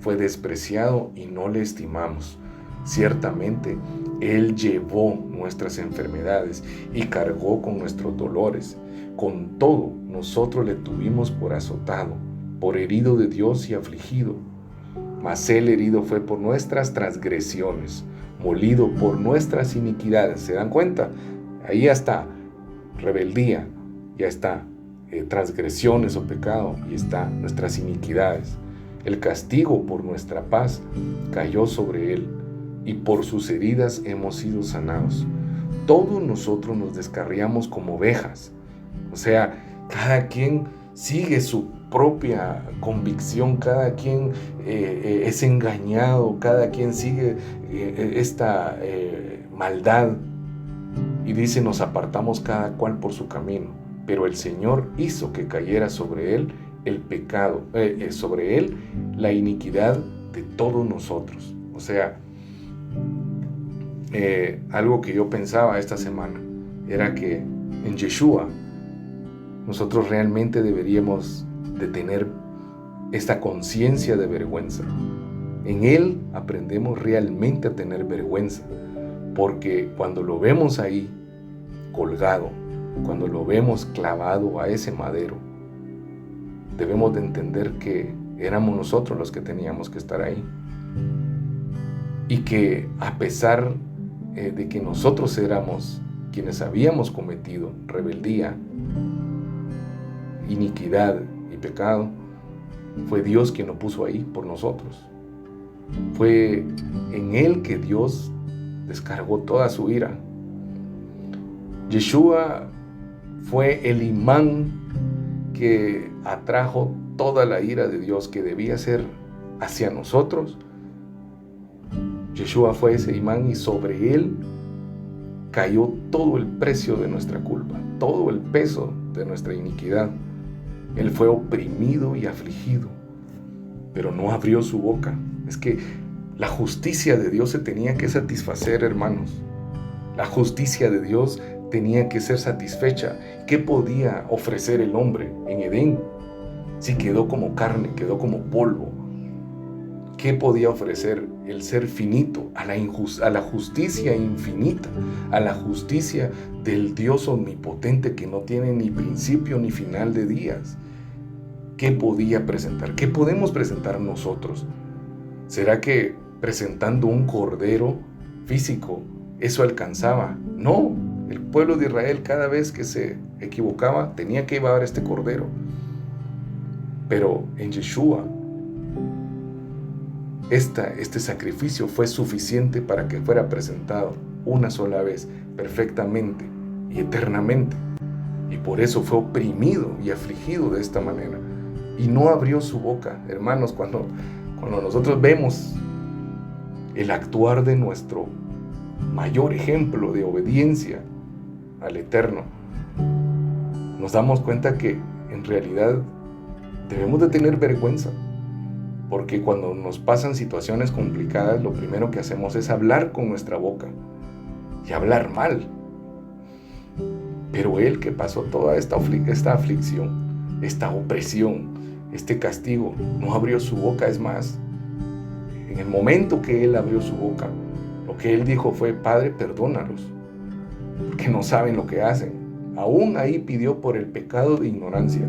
fue despreciado y no le estimamos. Ciertamente, Él llevó nuestras enfermedades y cargó con nuestros dolores. Con todo, nosotros le tuvimos por azotado, por herido de Dios y afligido. Mas Él herido fue por nuestras transgresiones, molido por nuestras iniquidades. ¿Se dan cuenta? Ahí ya está rebeldía, ya está transgresiones o pecado, y está nuestras iniquidades. El castigo por nuestra paz cayó sobre Él, y por sus heridas hemos sido sanados. Todos nosotros nos descarriamos como ovejas. O sea, cada quien sigue su propia convicción, cada quien es engañado, cada quien sigue esta maldad. Y dice, nos apartamos cada cual por su camino. Pero el Señor hizo que cayera sobre Él el pecado, sobre Él la iniquidad de todos nosotros. O sea, algo que yo pensaba esta semana era que en Yeshua nosotros realmente deberíamos de tener esta conciencia de vergüenza. En Él aprendemos realmente a tener vergüenza, porque cuando lo vemos ahí colgado, cuando lo vemos clavado a ese madero, debemos de entender que éramos nosotros los que teníamos que estar ahí. Y que a pesar de que nosotros éramos quienes habíamos cometido rebeldía, iniquidad y pecado, fue Dios quien lo puso ahí por nosotros. Fue en Él que Dios descargó toda su ira. Yeshua fue el imán que atrajo toda la ira de Dios que debía ser hacia nosotros. Yeshua fue ese imán, y sobre Él cayó todo el precio de nuestra culpa, todo el peso de nuestra iniquidad. Él fue oprimido y afligido, pero no abrió su boca. Es que la justicia de Dios se tenía que satisfacer, hermanos. La justicia de Dios tenía que ser satisfecha. ¿Qué podía ofrecer el hombre en Edén? Si quedó como carne, quedó como polvo. ¿Qué podía ofrecer el ser finito a la justicia infinita, a la justicia del Dios omnipotente que no tiene ni principio ni final de días? ¿Qué podía presentar? ¿Qué podemos presentar nosotros? ¿Será que presentando un cordero físico eso alcanzaba? No, el pueblo de Israel cada vez que se equivocaba tenía que llevar este cordero. Pero en Yeshua, este sacrificio fue suficiente para que fuera presentado una sola vez, perfectamente y eternamente. Y por eso fue oprimido y afligido de esta manera. Y no abrió su boca. Hermanos, cuando nosotros vemos el actuar de nuestro mayor ejemplo de obediencia al Eterno, nos damos cuenta que en realidad debemos de tener vergüenza. Porque cuando nos pasan situaciones complicadas, lo primero que hacemos es hablar con nuestra boca y hablar mal. Pero Él, que pasó toda esta aflicción, esta opresión, este castigo, no abrió su boca. Es más, en el momento que Él abrió su boca, lo que Él dijo fue: Padre, perdónalos, porque no saben lo que hacen. Aún ahí pidió por el pecado de ignorancia.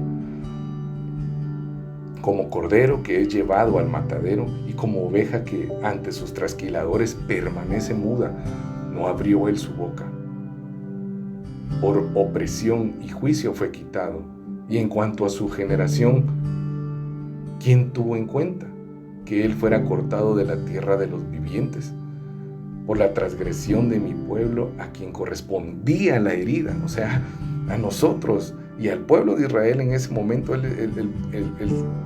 Como cordero que es llevado al matadero, y como oveja que ante sus trasquiladores permanece muda, no abrió Él su boca. Por opresión y juicio fue quitado. Y en cuanto a su generación, ¿quién tuvo en cuenta que Él fuera cortado de la tierra de los vivientes? Por la transgresión de mi pueblo, a quien correspondía la herida. O sea, a nosotros y al pueblo de Israel en ese momento, el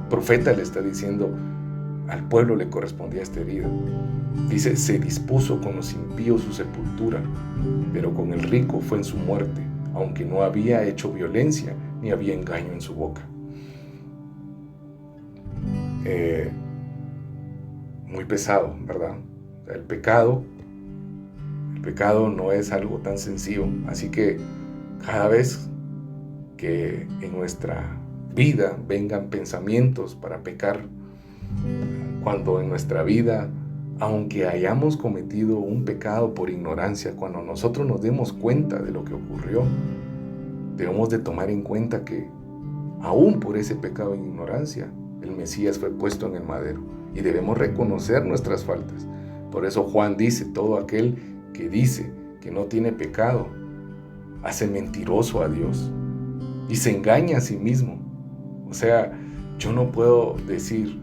profeta le está diciendo: al pueblo le correspondía esta herida. Dice, se dispuso con los impíos su sepultura, pero con el rico fue en su muerte, aunque no había hecho violencia ni había engaño en su boca. Muy pesado, ¿verdad? El pecado no es algo tan sencillo, así que cada vez que en nuestra vida vengan pensamientos para pecar, cuando en nuestra vida, aunque hayamos cometido un pecado por ignorancia, cuando nosotros nos demos cuenta de lo que ocurrió, debemos de tomar en cuenta que aún por ese pecado en ignorancia, el Mesías fue puesto en el madero y debemos reconocer nuestras faltas. Por eso Juan dice, todo aquel que dice que no tiene pecado, hace mentiroso a Dios y se engaña a sí mismo. O sea, yo no puedo decir,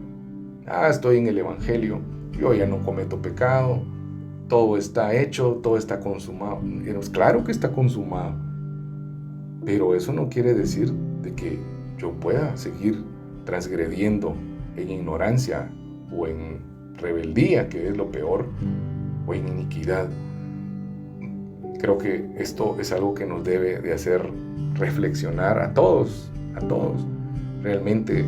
estoy en el Evangelio, yo ya no cometo pecado, todo está hecho, todo está consumado. Claro que está consumado, pero eso no quiere decir de que yo pueda seguir transgrediendo en ignorancia o en rebeldía, que es lo peor, o en iniquidad. Creo que esto es algo que nos debe de hacer reflexionar a todos, realmente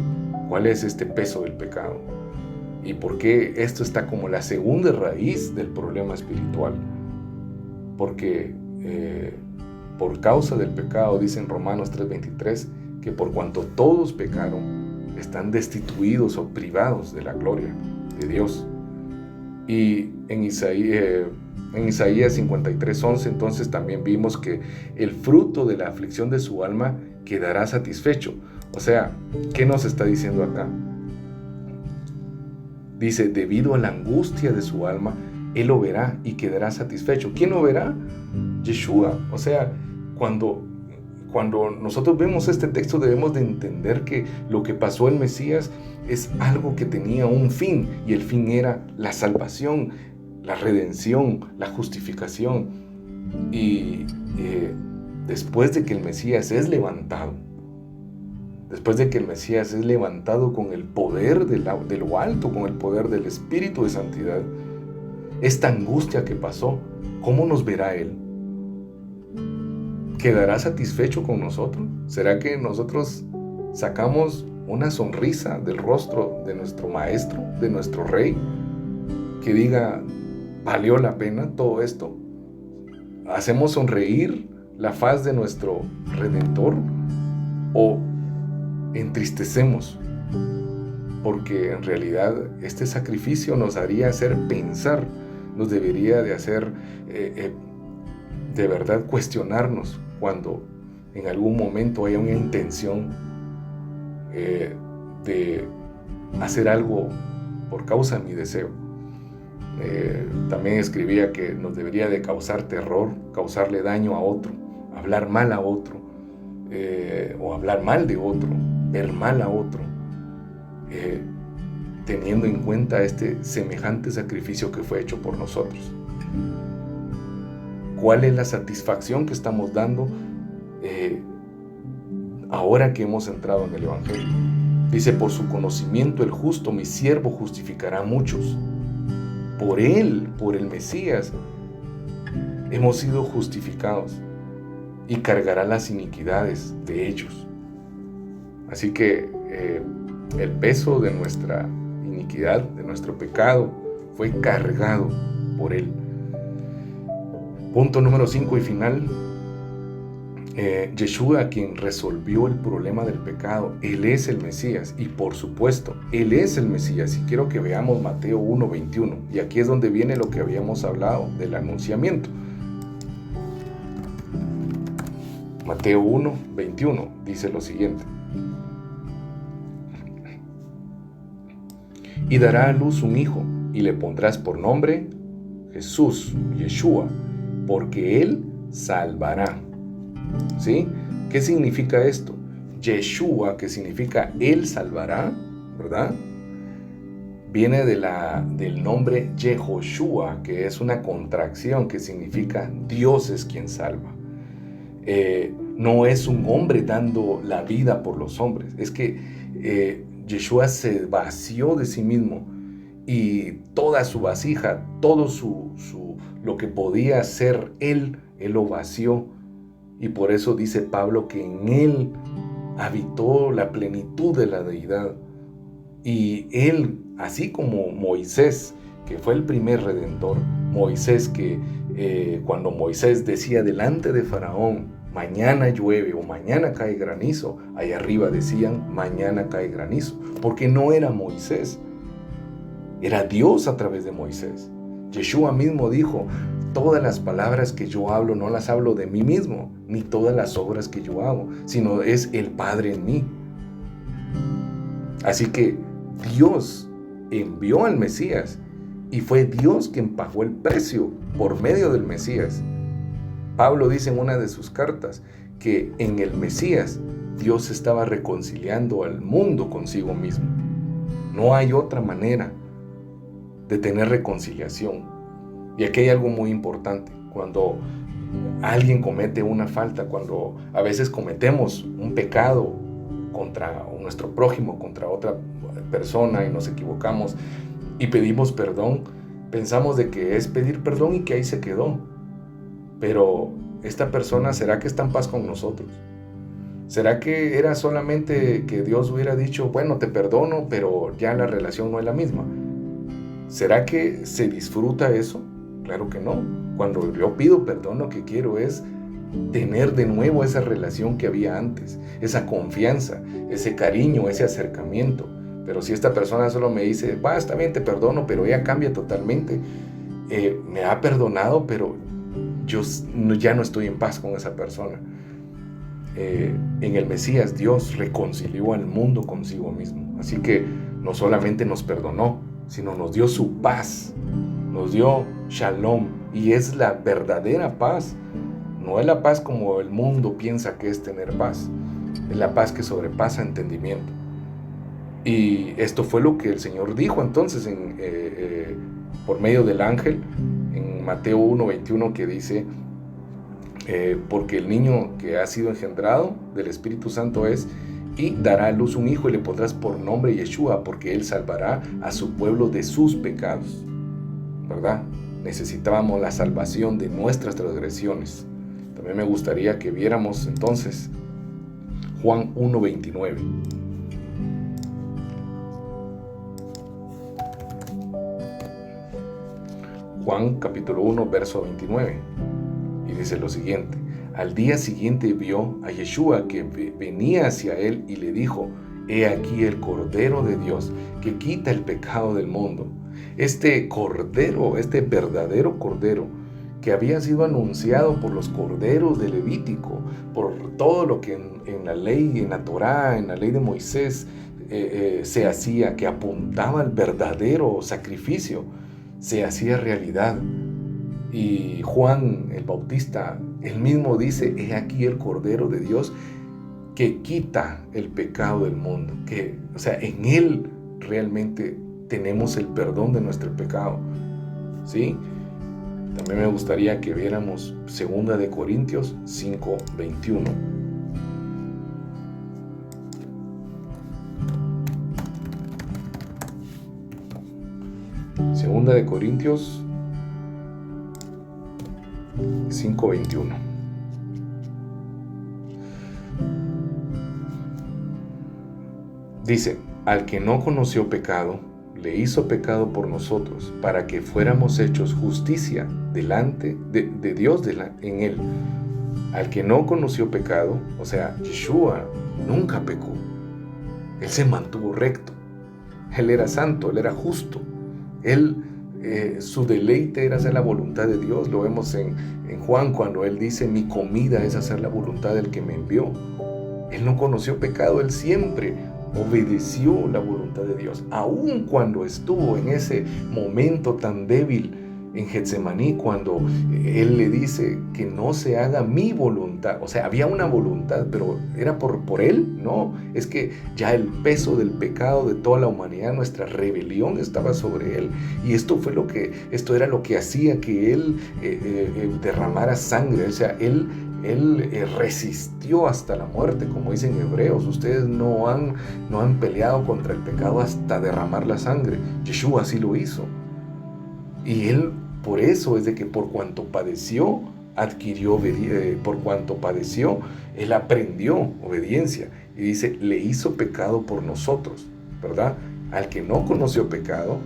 cuál es este peso del pecado y por qué esto está como la segunda raíz del problema espiritual. Porque por causa del pecado, dice en Romanos 3:23, que por cuanto todos pecaron, están destituidos o privados de la gloria de Dios. Y en Isaías 53:11, entonces también vimos que el fruto de la aflicción de su alma quedará satisfecho. O sea, ¿qué nos está diciendo acá? Dice, debido a la angustia de su alma, él lo verá y quedará satisfecho. ¿Quién lo verá? Yeshua. O sea, cuando nosotros vemos este texto, debemos de entender que lo que pasó en Mesías es algo que tenía un fin, y el fin era la salvación, la redención, la justificación. Y después de que el Mesías es levantado, con el poder de lo alto, con el poder del Espíritu de Santidad, esta angustia que pasó, ¿cómo nos verá Él? ¿Quedará satisfecho con nosotros? ¿Será que nosotros sacamos una sonrisa del rostro de nuestro Maestro, de nuestro Rey, que diga, ¿valió la pena todo esto? ¿Hacemos sonreír la faz de nuestro Redentor? ¿O entristecemos? Porque en realidad este sacrificio nos haría hacer pensar, nos debería de hacer de verdad cuestionarnos cuando en algún momento haya una intención de hacer algo por causa de mi deseo. También escribía que nos debería de causar terror, causarle daño a otro, hablar mal a otro, o hablar mal de otro, ver mal a otro, teniendo en cuenta este semejante sacrificio que fue hecho por nosotros. ¿Cuál es la satisfacción que estamos dando ahora que hemos entrado en el Evangelio? Dice, por su conocimiento el justo, mi siervo, justificará a muchos. Por él, por el Mesías, hemos sido justificados y cargará las iniquidades de ellos. Así que el peso de nuestra iniquidad, de nuestro pecado, fue cargado por él. Punto número 5 y final. Yeshua, quien resolvió el problema del pecado, Él es el Mesías, y por supuesto, Él es el Mesías. Y quiero que veamos Mateo 1:21, y aquí es donde viene lo que habíamos hablado del anunciamiento. Mateo 1:21 dice lo siguiente: y dará a luz un hijo, y le pondrás por nombre Jesús, Yeshua, porque Él salvará. ¿Sí? ¿Qué significa esto? Yeshua, que significa Él salvará, ¿verdad? Viene del nombre Yehoshua, que es una contracción que significa Dios es quien salva. No es un hombre dando la vida por los hombres. Es que Yeshua se vació de sí mismo y toda su vasija, todo lo que podía ser él lo vació. Y por eso dice Pablo que en él habitó la plenitud de la deidad. Y él, así como Moisés, que fue el primer redentor, Moisés que cuando Moisés decía delante de Faraón, mañana llueve o mañana cae granizo, ahí arriba decían, mañana cae granizo, porque no era Moisés, era Dios a través de Moisés. Yeshua mismo dijo, todas las palabras que yo hablo no las hablo de mí mismo, ni todas las obras que yo hago, sino es el Padre en mí. Así que Dios envió al Mesías y fue Dios quien pagó el precio por medio del Mesías. Pablo dice en una de sus cartas que en el Mesías Dios estaba reconciliando al mundo consigo mismo. No hay otra manera de tener reconciliación. Y aquí hay algo muy importante. Cuando alguien comete una falta, cuando a veces cometemos un pecado contra nuestro prójimo, contra otra persona y nos equivocamos y pedimos perdón, pensamos de que es pedir perdón y que ahí se quedó. Pero esta persona, ¿será que está en paz con nosotros? ¿Será que era solamente que Dios hubiera dicho, bueno, te perdono, pero ya la relación no es la misma? ¿Será que se disfruta eso? Claro que no. Cuando yo pido perdón, lo que quiero es tener de nuevo esa relación que había antes, esa confianza, ese cariño, ese acercamiento. Pero si esta persona solo me dice, está bien, te perdono, pero ella cambia totalmente, me ha perdonado, pero yo ya no estoy en paz con esa persona. En el Mesías Dios reconcilió al mundo consigo mismo. Así que no solamente nos perdonó, sino nos dio su paz, nos dio shalom, y es la verdadera paz. No es la paz como el mundo piensa que es tener paz, es la paz que sobrepasa entendimiento. Y esto fue lo que el Señor dijo entonces por medio del ángel en Mateo 1:21, que dice, porque el niño que ha sido engendrado del Espíritu Santo es, y dará a luz un hijo y le pondrás por nombre Yeshua, porque él salvará a su pueblo de sus pecados. ¿Verdad? Necesitábamos la salvación de nuestras transgresiones. También me gustaría que viéramos entonces Juan 1:29. Juan capítulo 1, verso 29. Y dice lo siguiente: al día siguiente vio a Yeshua que venía hacia él y le dijo, he aquí el Cordero de Dios que quita el pecado del mundo. Este Cordero, este verdadero Cordero, que había sido anunciado por los corderos de Levítico, por todo lo que en la ley, en la Torá, en la ley de Moisés se hacía, que apuntaba al verdadero sacrificio, se hacía realidad. Y Juan el Bautista, él mismo dice, he aquí el Cordero de Dios que quita el pecado del mundo. O sea, en él realmente tenemos el perdón de nuestro pecado. ¿Sí? También me gustaría que viéramos 2 de Corintios 5:21. Segunda de Corintios 5:21. Dice, al que no conoció pecado, le hizo pecado por nosotros, para que fuéramos hechos justicia delante de Dios en él. Al que no conoció pecado, o sea, Yeshua nunca pecó. Él se mantuvo recto. Él era santo, él era justo. Él, su deleite era hacer la voluntad de Dios. Lo vemos en Juan cuando él dice, mi comida es hacer la voluntad del que me envió. Él no conoció pecado, él siempre obedeció la voluntad de Dios, aun cuando estuvo en ese momento tan débil en Getsemaní, cuando él le dice que no se haga mi voluntad. O sea, había una voluntad, pero ¿era por él? No, es que ya el peso del pecado de toda la humanidad, nuestra rebelión estaba sobre él, y esto era lo que hacía que él derramara sangre. O sea, él Él resistió hasta la muerte, como dicen Hebreos. Ustedes no han peleado contra el pecado hasta derramar la sangre. Yeshua sí lo hizo. Y Él, por eso es de que por cuanto padeció, por cuanto padeció, Él aprendió obediencia. Y dice, le hizo pecado por nosotros, ¿verdad? Al que no conoció pecado,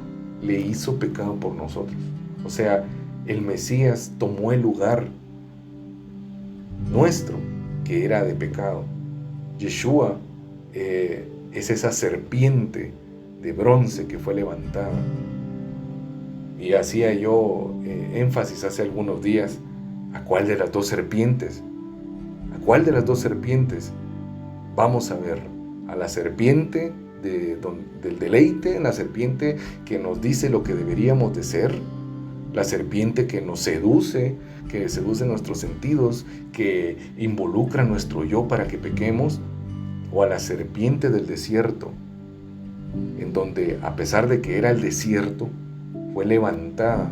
le hizo pecado por nosotros. O sea, el Mesías tomó el lugar nuestro, que era de pecado. Yeshua es esa serpiente de bronce que fue levantada. Y hacía yo énfasis hace algunos días, ¿a cuál de las dos serpientes? ¿A cuál de las dos serpientes vamos a ver? ¿A la serpiente del deleite, la serpiente que nos dice lo que deberíamos de ser, la serpiente que nos seduce, que seduce nuestros sentidos, que involucra nuestro yo para que pequemos, o a la serpiente del desierto, en donde a pesar de que era el desierto, fue levantada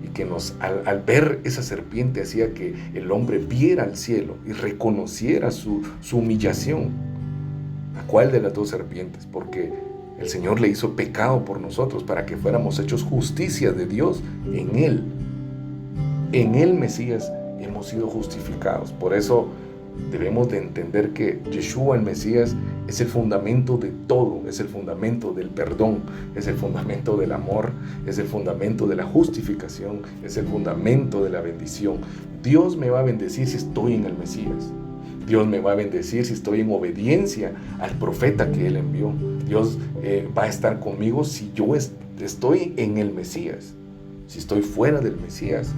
y que al ver esa serpiente hacía que el hombre viera al cielo y reconociera su humillación. ¿A cuál de las dos serpientes? Porque el Señor le hizo pecado por nosotros para que fuéramos hechos justicia de Dios en Él. En el Mesías hemos sido justificados. Por eso debemos de entender que Yeshua, el Mesías, es el fundamento de todo, es el fundamento del perdón, es el fundamento del amor, es el fundamento de la justificación, es el fundamento de la bendición. Dios me va a bendecir si estoy en el Mesías. Dios me va a bendecir si estoy en obediencia al profeta que Él envió. Dios va a estar conmigo si yo estoy en el Mesías. Si estoy fuera del Mesías,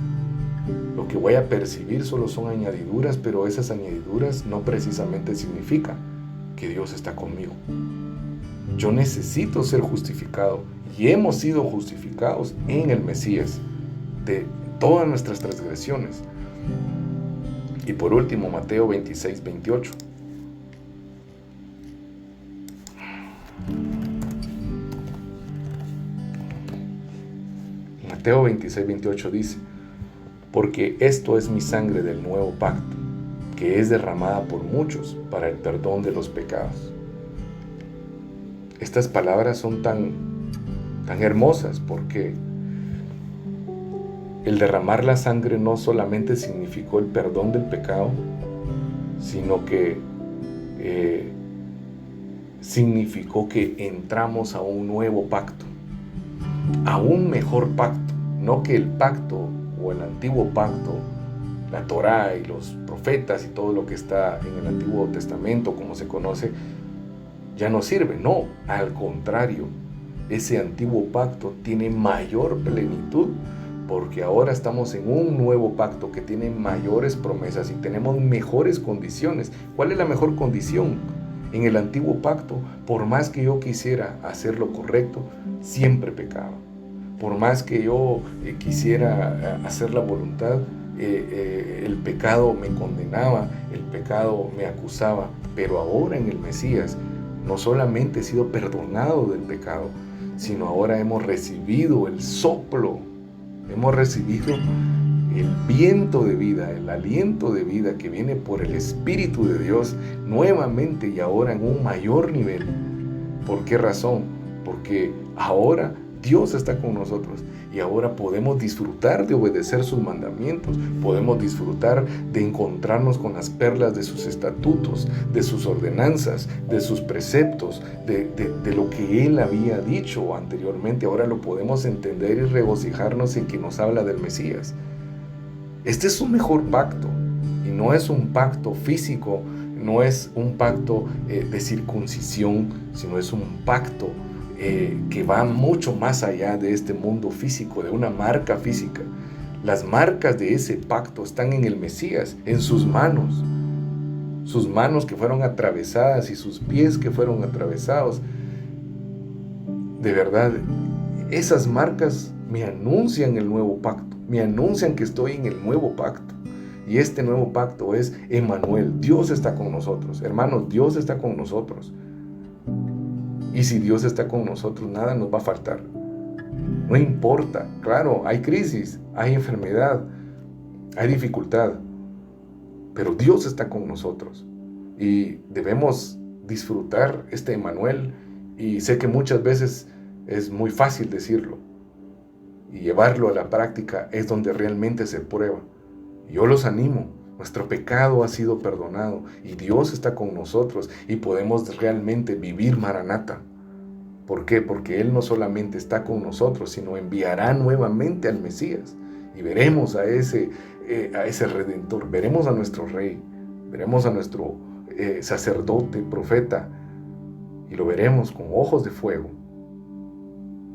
lo que voy a percibir solo son añadiduras, pero esas añadiduras no precisamente significan que Dios está conmigo. Yo necesito ser justificado y hemos sido justificados en el Mesías de todas nuestras transgresiones. Y por último, Mateo 26, 28. Mateo 26, 28 dice: porque esto es mi sangre del nuevo pacto, que es derramada por muchos para el perdón de los pecados. Estas palabras son tan hermosas porque el derramar la sangre no solamente significó el perdón del pecado, sino que significó que entramos a un nuevo pacto, a un mejor pacto. No que el pacto o el antiguo pacto, la Torá y los profetas y todo lo que está en el Antiguo Testamento, como se conoce, ya no sirve. No, al contrario, ese antiguo pacto tiene mayor plenitud porque ahora estamos en un nuevo pacto que tiene mayores promesas y tenemos mejores condiciones. ¿Cuál es la mejor condición? En el antiguo pacto, por más que yo quisiera hacer lo correcto, siempre pecaba. Por más que yo quisiera hacer la voluntad, el pecado me condenaba, el pecado me acusaba. Pero ahora en el Mesías, no solamente he sido perdonado del pecado, sino ahora hemos recibido el soplo, hemos recibido el viento de vida, el aliento de vida que viene por el Espíritu de Dios nuevamente y ahora en un mayor nivel. ¿Por qué razón? Porque ahora Dios está con nosotros y ahora podemos disfrutar de obedecer sus mandamientos, podemos disfrutar de encontrarnos con las perlas de sus estatutos, de sus ordenanzas, de sus preceptos, de lo que Él había dicho anteriormente. Ahora lo podemos entender y regocijarnos en que nos habla del Mesías. Este es un mejor pacto y no es un pacto físico, no es un pacto de circuncisión, sino es un pacto que va mucho más allá de este mundo físico, de una marca física. Las marcas de ese pacto están en el Mesías, en sus manos que fueron atravesadas y sus pies que fueron atravesados. De verdad, esas marcas me anuncian el nuevo pacto, me anuncian que estoy en el nuevo pacto. Y este nuevo pacto es Emmanuel, Dios está con nosotros. Hermanos, Dios está con nosotros. Y si Dios está con nosotros, nada nos va a faltar. No importa, claro, hay crisis, hay enfermedad, hay dificultad. pero Dios está con nosotros y debemos disfrutar este Emmanuel. Y sé que muchas veces es muy fácil decirlo, y llevarlo a la práctica es donde realmente se prueba. Yo los animo, nuestro pecado ha sido perdonado y Dios está con nosotros y podemos realmente vivir Maranata. ¿Por qué? Porque Él no solamente está con nosotros, sino enviará nuevamente al Mesías y veremos a ese Redentor, veremos a nuestro Rey, veremos a nuestro sacerdote, profeta, y lo veremos con ojos de fuego.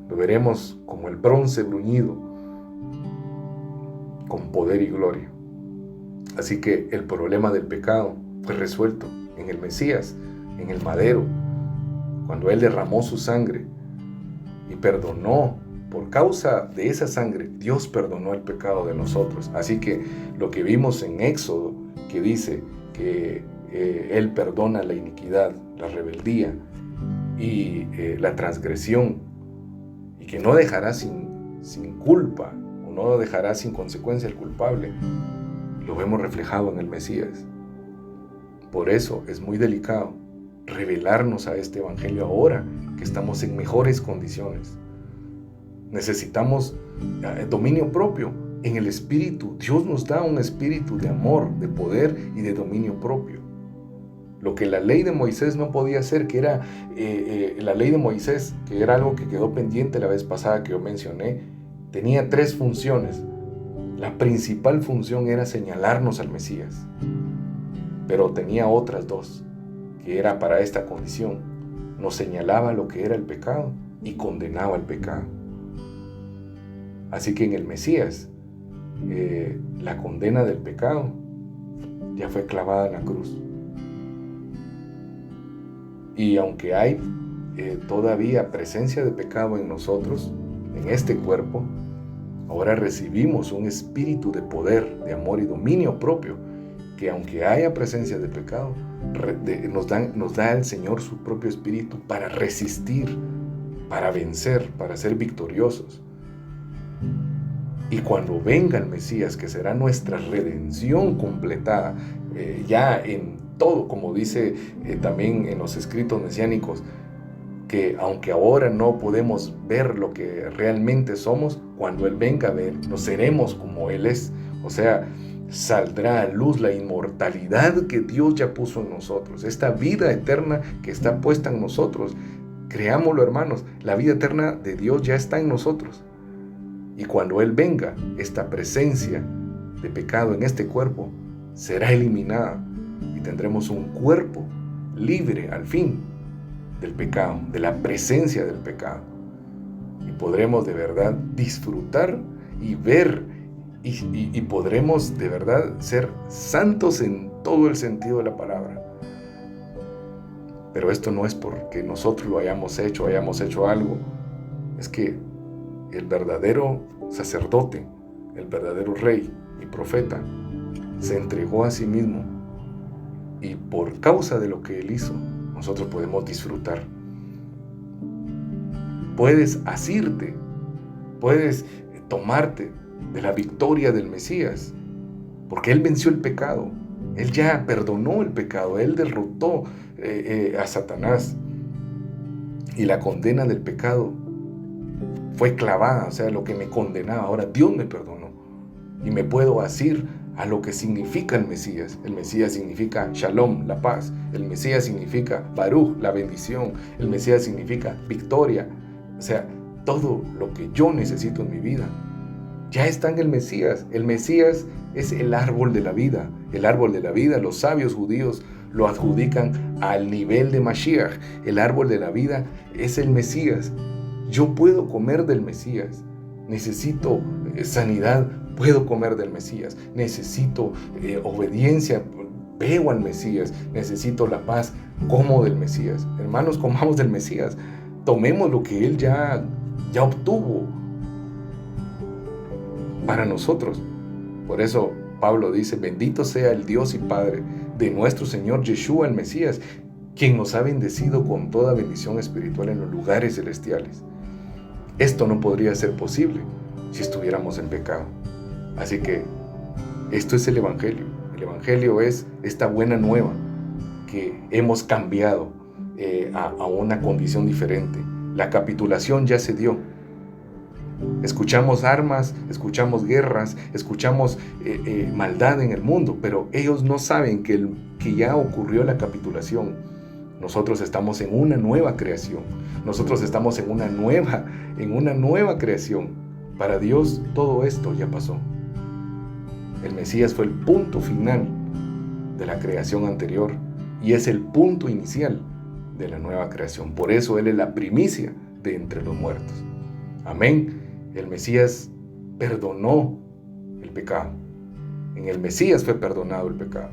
Lo veremos como el bronce bruñido, con poder y gloria. Así que el problema del pecado fue resuelto en el Mesías, en el madero, cuando Él derramó su sangre y perdonó. Por causa de esa sangre, Dios perdonó el pecado de nosotros. Así que lo que vimos en Éxodo, que dice que Él perdona la iniquidad, la rebeldía y la transgresión, y que no dejará sin culpa, o no dejará sin consecuencia el culpable, lo vemos reflejado en el Mesías. Por eso es muy delicado revelarnos a este Evangelio ahora que estamos en mejores condiciones. Necesitamos dominio propio en el Espíritu. Dios nos da un espíritu de amor, de poder y de dominio propio. Lo que la ley de Moisés no podía hacer, que era la ley de Moisés, que era algo que quedó pendiente la vez pasada que yo mencioné, tenía 3 funciones. La principal función era señalarnos al Mesías, pero tenía otras 2, que era para esta condición. Nos señalaba lo que era el pecado y condenaba el pecado. Así que en el Mesías, la condena del pecado ya fue clavada en la cruz. Y aunque hay todavía presencia de pecado en nosotros, en este cuerpo, ahora recibimos un espíritu de poder, de amor y dominio propio, que aunque haya presencia de pecado, nos da el Señor su propio espíritu para resistir, para vencer, para ser victoriosos. Y cuando venga el Mesías, que será nuestra redención completada, ya en todo, como dice también en los escritos mesiánicos, que aunque ahora no podemos ver lo que realmente somos, cuando Él venga a ver, nos seremos como Él es. O sea, saldrá a luz la inmortalidad que Dios ya puso en nosotros, esta vida eterna que está puesta en nosotros. Creámoslo, hermanos, la vida eterna de Dios ya está en nosotros. Y cuando Él venga, esta presencia de pecado en este cuerpo será eliminada y tendremos un cuerpo libre al fin del pecado, de la presencia del pecado. Y podremos de verdad disfrutar y ver y podremos de verdad ser santos en todo el sentido de la palabra. Pero esto no es porque nosotros lo hayamos hecho algo. Es que el verdadero sacerdote, el verdadero rey y profeta, se entregó a sí mismo. Y por causa de lo que Él hizo, nosotros podemos disfrutar. Puedes asirte, puedes tomarte de la victoria del Mesías, porque Él venció el pecado. Él ya perdonó el pecado, Él derrotó a Satanás. Y la condena del pecado fue clavada, o sea, lo que me condenaba. Ahora Dios me perdonó y me puedo asir a lo que significa el Mesías. El Mesías significa Shalom, la paz. El Mesías significa Baruch, la bendición. El Mesías significa victoria. O sea, todo lo que yo necesito en mi vida ya está en el Mesías. El Mesías es el árbol de la vida. El árbol de la vida, los sabios judíos lo adjudican al nivel de Mashiach. El árbol de la vida es el Mesías. Yo puedo comer del Mesías. Necesito sanidad, puedo comer del Mesías. Necesito obediencia, veo al Mesías. Necesito la paz, como del Mesías. Hermanos, comamos del Mesías. Tomemos lo que Él ya obtuvo para nosotros. Por eso Pablo dice: bendito sea el Dios y Padre de nuestro Señor Yeshua el Mesías, quien nos ha bendecido con toda bendición espiritual en los lugares celestiales. Esto no podría ser posible si estuviéramos en pecado. Así que esto es el Evangelio. El Evangelio es esta buena nueva, que hemos cambiado a una condición diferente. La capitulación ya se dio. Escuchamos armas, escuchamos guerras, escuchamos maldad en el mundo, pero ellos no saben que ya ocurrió la capitulación. Nosotros estamos en una nueva creación. Nosotros estamos en una nueva creación. Para Dios todo esto ya pasó. El Mesías fue el punto final de la creación anterior y es el punto inicial de la nueva creación. Por eso Él es la primicia de entre los muertos. Amén. El Mesías perdonó el pecado. En el Mesías fue perdonado el pecado.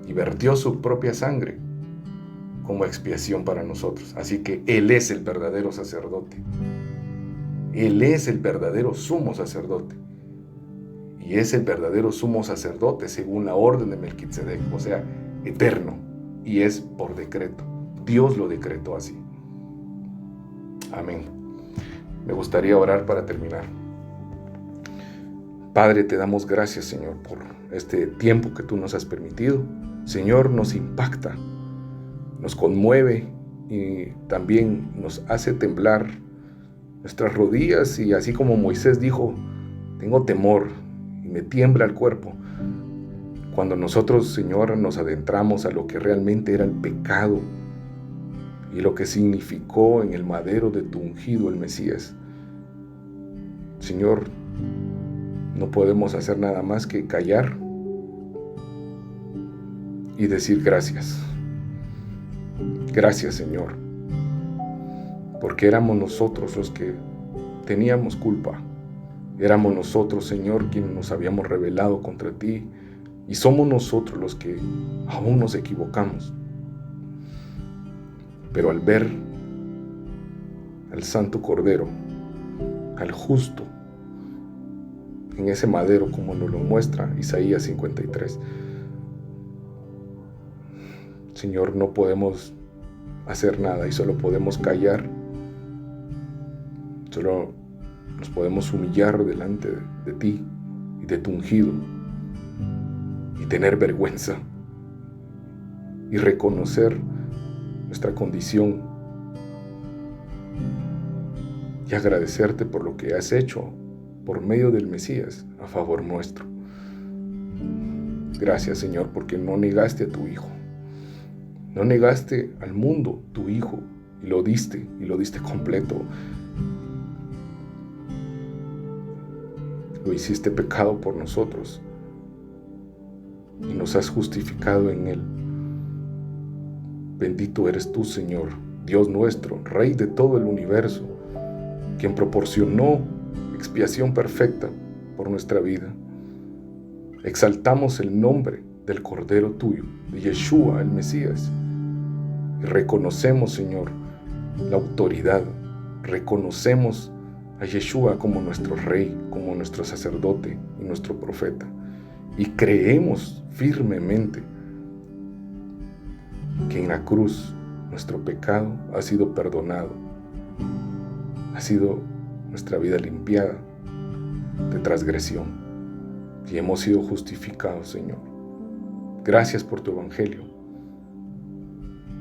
Y vertió su propia sangre como expiación para nosotros. Así que Él es el verdadero sacerdote. Él es el verdadero sumo sacerdote. Y es el verdadero sumo sacerdote según la orden de Melquisedec, o sea, eterno. Y es por decreto. Dios lo decretó así. Amén. Me gustaría orar para terminar. Padre, te damos gracias, Señor, por este tiempo que tú nos has permitido. Señor, nos impacta, nos conmueve y también nos hace temblar nuestras rodillas. Y así como Moisés dijo, tengo temor y me tiembla el cuerpo. Cuando nosotros, Señor, nos adentramos a lo que realmente era el pecado y lo que significó en el madero de tu ungido, el Mesías. Señor, no podemos hacer nada más que callar y decir gracias. Gracias, Señor, porque éramos nosotros los que teníamos culpa. Éramos nosotros, Señor, quienes nos habíamos rebelado contra ti, y somos nosotros los que aún nos equivocamos. Pero al ver al Santo Cordero, al justo, en ese madero, como nos lo muestra Isaías 53, Señor, no podemos hacer nada y solo podemos callar, solo nos podemos humillar delante de ti y de tu ungido y tener vergüenza y reconocer nuestra condición y agradecerte por lo que has hecho por medio del Mesías a favor nuestro. Gracias, Señor, porque no negaste a tu Hijo. No negaste al mundo tu Hijo y lo diste completo. Lo hiciste pecado por nosotros y nos has justificado en Él. Bendito eres tú, Señor, Dios nuestro, Rey de todo el universo, quien proporcionó expiación perfecta por nuestra vida. Exaltamos el nombre del Cordero tuyo, de Yeshua, el Mesías, y reconocemos, Señor, la autoridad. Reconocemos a Yeshua como nuestro Rey, como nuestro sacerdote y nuestro profeta. Y creemos firmemente que en la cruz nuestro pecado ha sido perdonado, ha sido nuestra vida limpiada de transgresión y hemos sido justificados, Señor. Gracias por tu evangelio.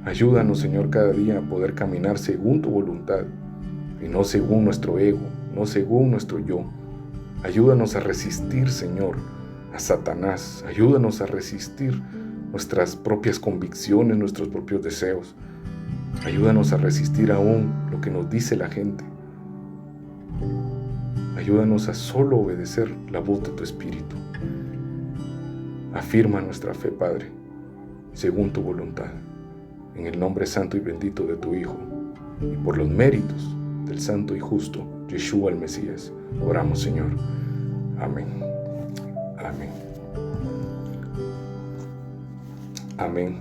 Ayúdanos, Señor, cada día a poder caminar según tu voluntad y no según nuestro ego, no según nuestro yo. Ayúdanos a resistir, Señor, a Satanás. Ayúdanos a resistir nuestras propias convicciones, nuestros propios deseos. Ayúdanos a resistir aún lo que nos dice la gente. Ayúdanos a solo obedecer la voz de tu Espíritu. Afirma nuestra fe, Padre, según tu voluntad. En el nombre santo y bendito de tu Hijo, y por los méritos del santo y justo Yeshua el Mesías, oramos, Señor. Amén. Amén. Amén.